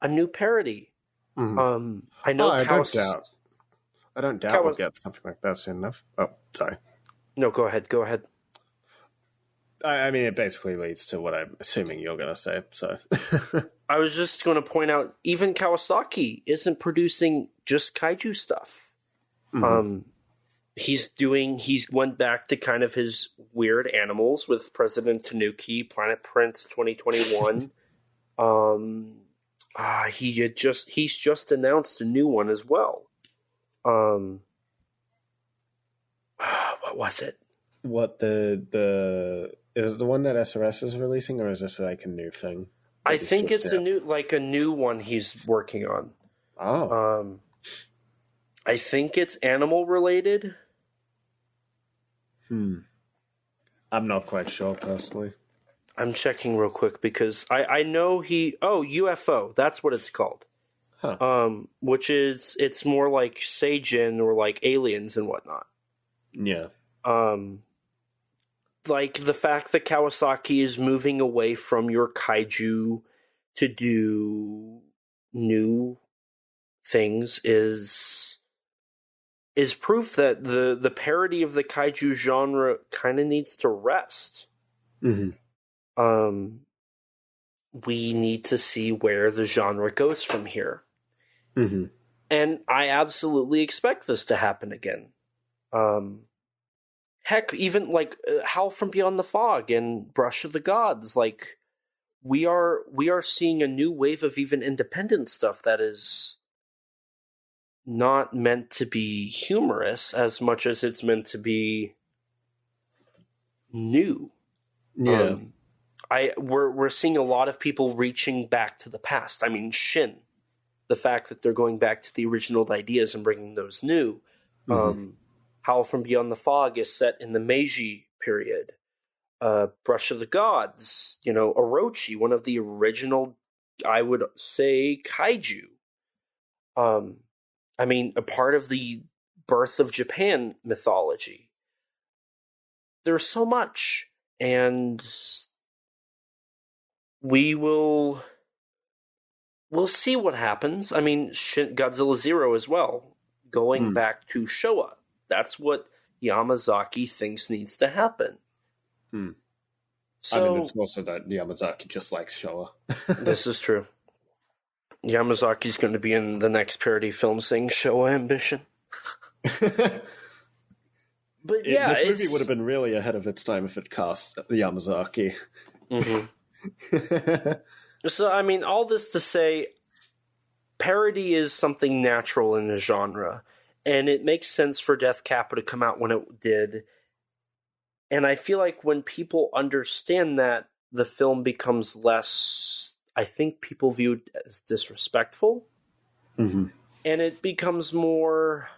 a new parody. Mm-hmm. I know.
I don't doubt we'll get something like that soon enough. Oh, sorry.
No, go ahead.
I mean, it basically leads to what I'm assuming you're going to say. So,
I was just going to point out, even Kawasaki isn't producing just kaiju stuff. Mm-hmm. He's went back to kind of his weird animals with President Tanuki, Planet Prince 2021. He's just announced a new one as well. What was it?
What the is the one that SRS is releasing, or is this a new thing?
I think it's a new one he's working on.
Oh.
I think it's animal related.
I'm not quite sure personally.
I'm checking real quick because I know UFO, that's what it's called.
Huh.
Which is, it's more like Seijin or like aliens and whatnot.
Yeah.
Like the fact that Kawasaki is moving away from your kaiju to do new things is proof that the parody of the kaiju genre kind of needs to rest.
Mm-hmm.
We need to see where the genre goes from here.
Mm-hmm.
And I absolutely expect this to happen again. Heck, even like Howl from Beyond the Fog and Brush of the Gods, like we are seeing a new wave of even independent stuff that is not meant to be humorous as much as it's meant to be new.
Yeah.
We're seeing a lot of people reaching back to the past. I mean, Shin, the fact that they're going back to the original ideas and bringing those new.
Mm-hmm.
Howl from Beyond the Fog is set in the Meiji period. Brush of the Gods, Orochi, one of the original, I would say, kaiju. I mean, a part of the birth of Japan mythology. There's so much, and we'll see what happens. I mean, Godzilla Zero as well, going back to Showa. That's what Yamazaki thinks needs to happen.
So, I mean, it's also that Yamazaki just likes Showa.
This is true. Yamazaki's going to be in the next parody film saying "Show Ambition." But yeah,
this movie would have been really ahead of its time if it cast Yamazaki.
Mm-hmm. So, I mean, all this to say, parody is something natural in the genre, and it makes sense for Death Kappa to come out when it did. And I feel like when people understand that, the film becomes less, I think people view it as disrespectful, and it becomes more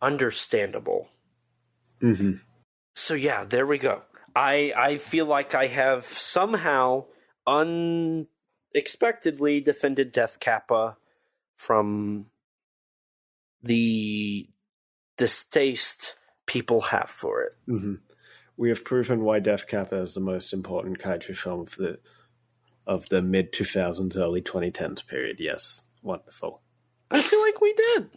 understandable. So yeah, there we go. I feel like I have somehow unexpectedly defended Death Kappa from the distaste people have for it.
We have proven why Death Kappa is the most important kaiju film of the mid-2000s, early 2010s period. Yes, wonderful.
I feel like we did.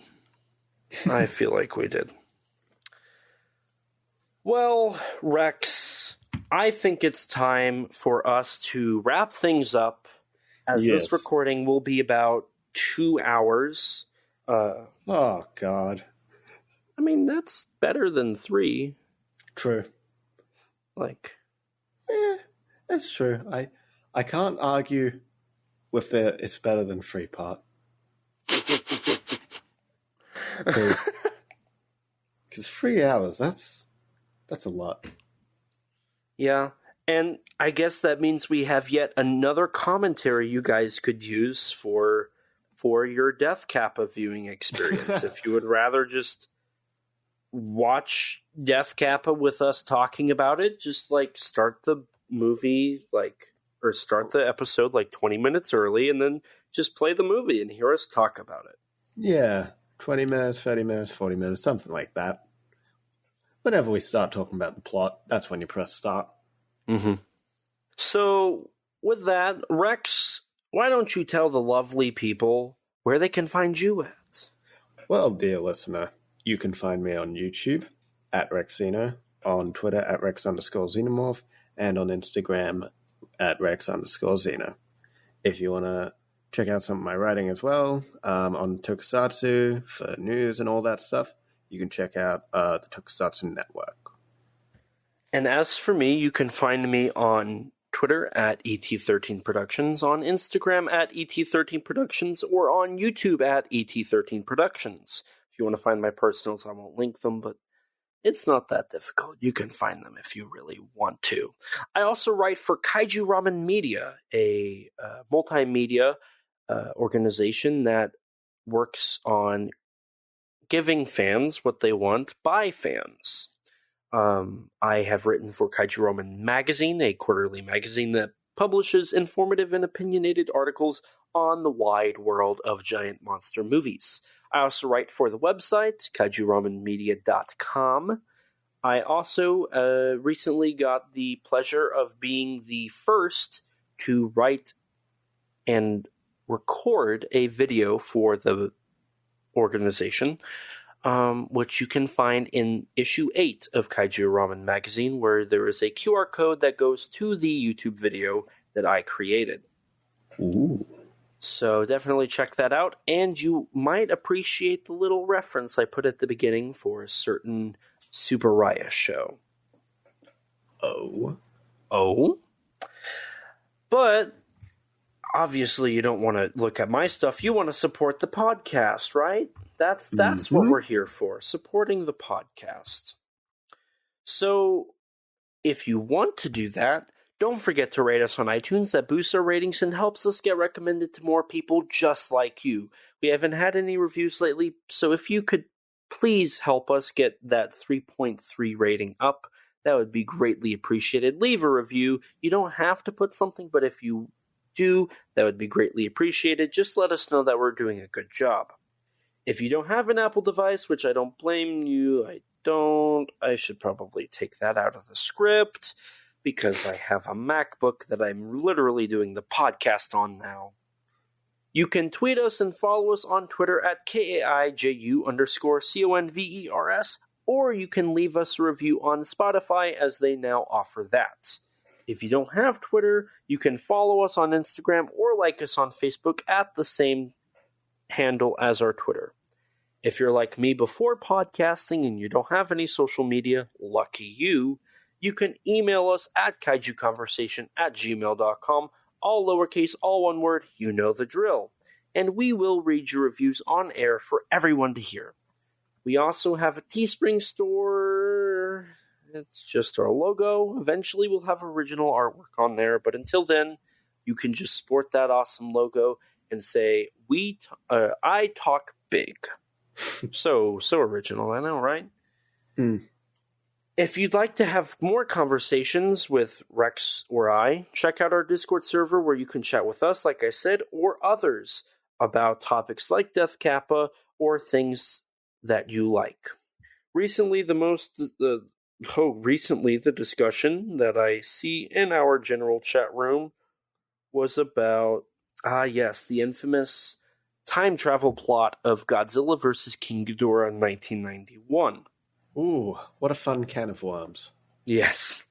Well, Rex, I think it's time for us to wrap things up, as this recording will be about 2 hours.
Oh, God.
I mean, that's better than 3.
True. That's true. I can't argue with it's better than 3-part. Because 3 hours, that's a lot.
Yeah, and I guess that means we have yet another commentary you guys could use for your Death Kappa viewing experience. If you would rather just watch Death Kappa with us talking about it, just start the movie or start the episode 20 minutes early and then just play the movie and hear us talk about it.
Yeah, 20 minutes, 30 minutes, 40 minutes, something like that. Whenever we start talking about the plot, that's when you press start.
So, with that, Rex, why don't you tell the lovely people where they can find you at?
Well, dear listener, you can find me on YouTube at Rexino, on Twitter at Rex_Xenomorph, and on Instagram at Rex_Xeno. If you want to check out some of my writing as well, on Tokusatsu for news and all that stuff, you can check out the Tokusatsu Network.
And as for me, you can find me on Twitter at ET13 Productions, on Instagram at ET13 Productions, or on YouTube at ET13 Productions. If you want to find my personals, I won't link them, but it's not that difficult. You can find them if you really want to. I also write for Kaiju Ramen Media, a multimedia organization that works on giving fans what they want by fans. I have written for Kaiju Ramen Magazine, a quarterly magazine that publishes informative and opinionated articles on the wide world of giant monster movies. I also write for the website, kaijuramenmedia.com. I also recently got the pleasure of being the first to write and record a video for the organization, which you can find in issue 8 of Kaiju Ramen Magazine, where there is a QR code that goes to the YouTube video that I created.
Ooh.
So definitely check that out, and you might appreciate the little reference I put at the beginning for a certain Super Raya show. Oh? But obviously you don't want to look at my stuff. You want to support the podcast, right? That's what we're here for, supporting the podcast. So if you want to do that, don't forget to rate us on iTunes. That boosts our ratings and helps us get recommended to more people just like you. We haven't had any reviews lately, so if you could please help us get that 3.3 rating up, that would be greatly appreciated. Leave a review. You don't have to put something, but if you do, that would be greatly appreciated. Just let us know that we're doing a good job. If you don't have an Apple device, which I don't blame you, I should probably take that out of the script, because I have a MacBook that I'm literally doing the podcast on now. You can tweet us and follow us on Twitter at KAIJU_CONVERS, or you can leave us a review on Spotify, as they now offer that. If you don't have Twitter, you can follow us on Instagram or like us on Facebook at the same handle as our Twitter. If you're like me before podcasting and you don't have any social media, lucky you, you can email us at kaijuconversation@gmail.com, all lowercase, all one word, you know the drill. And we will read your reviews on air for everyone to hear. We also have a Teespring store. It's just our logo. Eventually we'll have original artwork on there, but until then, you can just sport that awesome logo and say, I talk big. So original, I know, right? If you'd like to have more conversations with Rex or I, check out our Discord server where you can chat with us, like I said, or others about topics like Death Kappa or things that you like. Recently, the discussion that I see in our general chat room was about, the infamous time travel plot of Godzilla vs. King Ghidorah in 1991.
Ooh, what a fun can of worms.
Yes.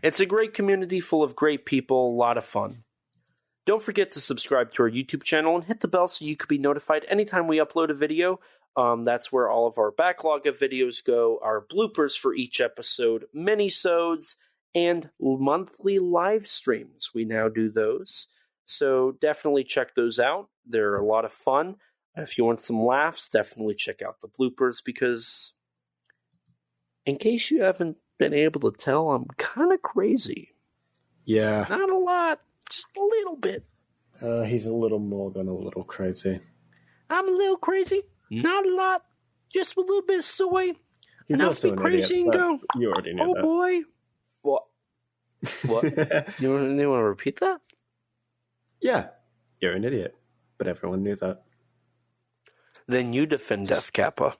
It's a great community full of great people, a lot of fun. Don't forget to subscribe to our YouTube channel and hit the bell so you can be notified anytime we upload a video. That's where all of our backlog of videos go, our bloopers for each episode, mini-sodes, and monthly live streams. We now do those. So definitely check those out. They're a lot of fun. If you want some laughs, definitely check out the bloopers because, in case you haven't been able to tell, I'm kind of crazy.
Yeah.
Not a lot, just a little bit.
He's a little more than a little crazy.
I'm a little crazy, not a lot, just a little bit of soy.
He's
Enough
also
to be
an
crazy
idiot,
and go,
you already knew
oh
that.
boy. What? You want to repeat that?
Yeah, you're an idiot, but everyone knew that.
Then you defend Death Kappa.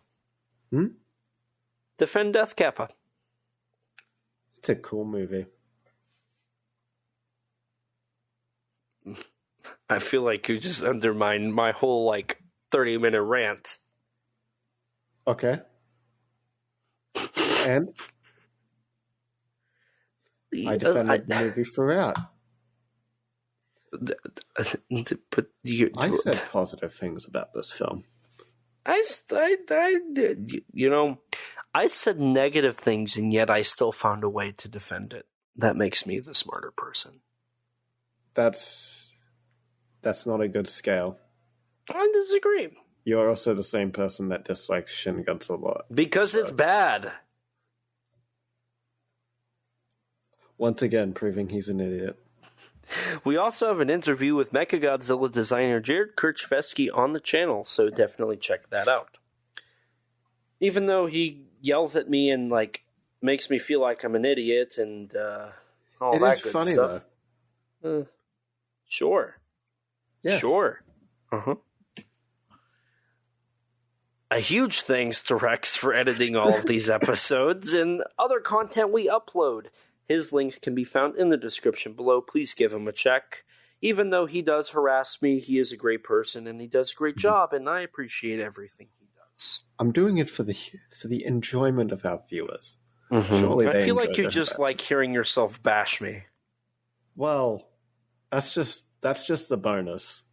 Defend Death Kappa.
It's a cool movie.
I feel like you just undermined my whole 30-minute rant.
Okay. And I defended the movie throughout.
But
I said positive things about this film.
I did. I said negative things, and yet I still found a way to defend it. That makes me the smarter person.
That's not a good scale.
I disagree.
You're also the same person that dislikes Shin Godzilla.
Because it's bad.
Once again, proving he's an idiot.
We also have an interview with Mechagodzilla designer Jared Kirchvesky on the channel, so definitely check that out. Even though he yells at me and makes me feel like I'm an idiot and all
it
that
is
good
funny
stuff.
though.
Sure.
Yes.
Sure. A huge thanks to Rex for editing all of these episodes and other content we upload. His links can be found in the description below. Please give him a check. Even though he does harass me, he is a great person and he does a great job, and I appreciate everything he does.
I'm doing it for the enjoyment of our viewers.
Surely I feel like you just like hearing yourself bash me.
Well, that's just the bonus.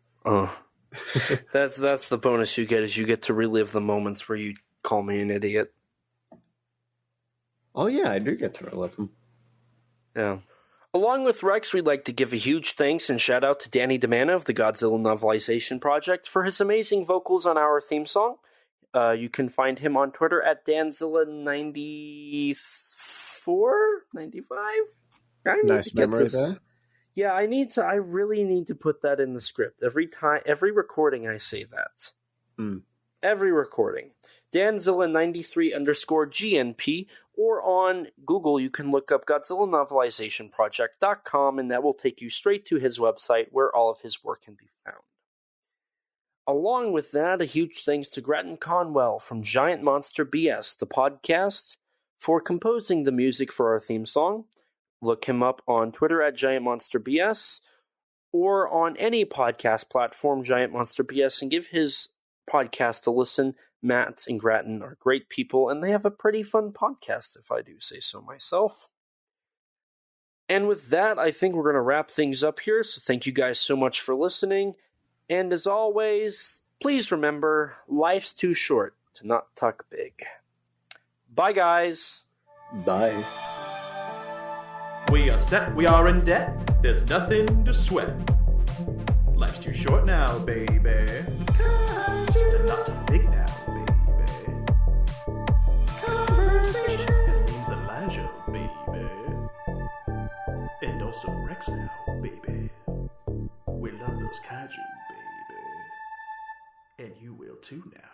That's the bonus you get, is you get to relive the moments where you call me an idiot.
Oh yeah, I do get to relive them.
Yeah. Along with Rex, we'd like to give a huge thanks and shout out to Danny DeManna of the Godzilla Novelization Project for his amazing vocals on our theme song. You can find him on Twitter at Daadzilla94, 95.
Nice memory there.
Yeah, I really need to put that in the script. Every recording I say that. Every recording. Daadzilla93_GNP, or on Google you can look up Godzilla Novelization Project.com, and that will take you straight to his website where all of his work can be found. Along with that, a huge thanks to Gratton Conwell from Giant Monster BS, the podcast, for composing the music for our theme song. Look him up on Twitter at Giant Monster BS, or on any podcast platform, Giant Monster BS, and give his podcast a listen. Matt and Gratton are great people, and they have a pretty fun podcast, if I do say so myself. And with that, I think we're going to wrap things up here. So thank you guys so much for listening. And as always, please remember, life's too short to not talk big. Bye, guys.
Bye.
We are set, we are in debt. There's nothing to sweat. Life's too short now, baby. Kaiju, not too big now, baby. Conversation. His name's Elijah, baby. And also Rex now, baby. We love those kaiju, baby. And you will too now.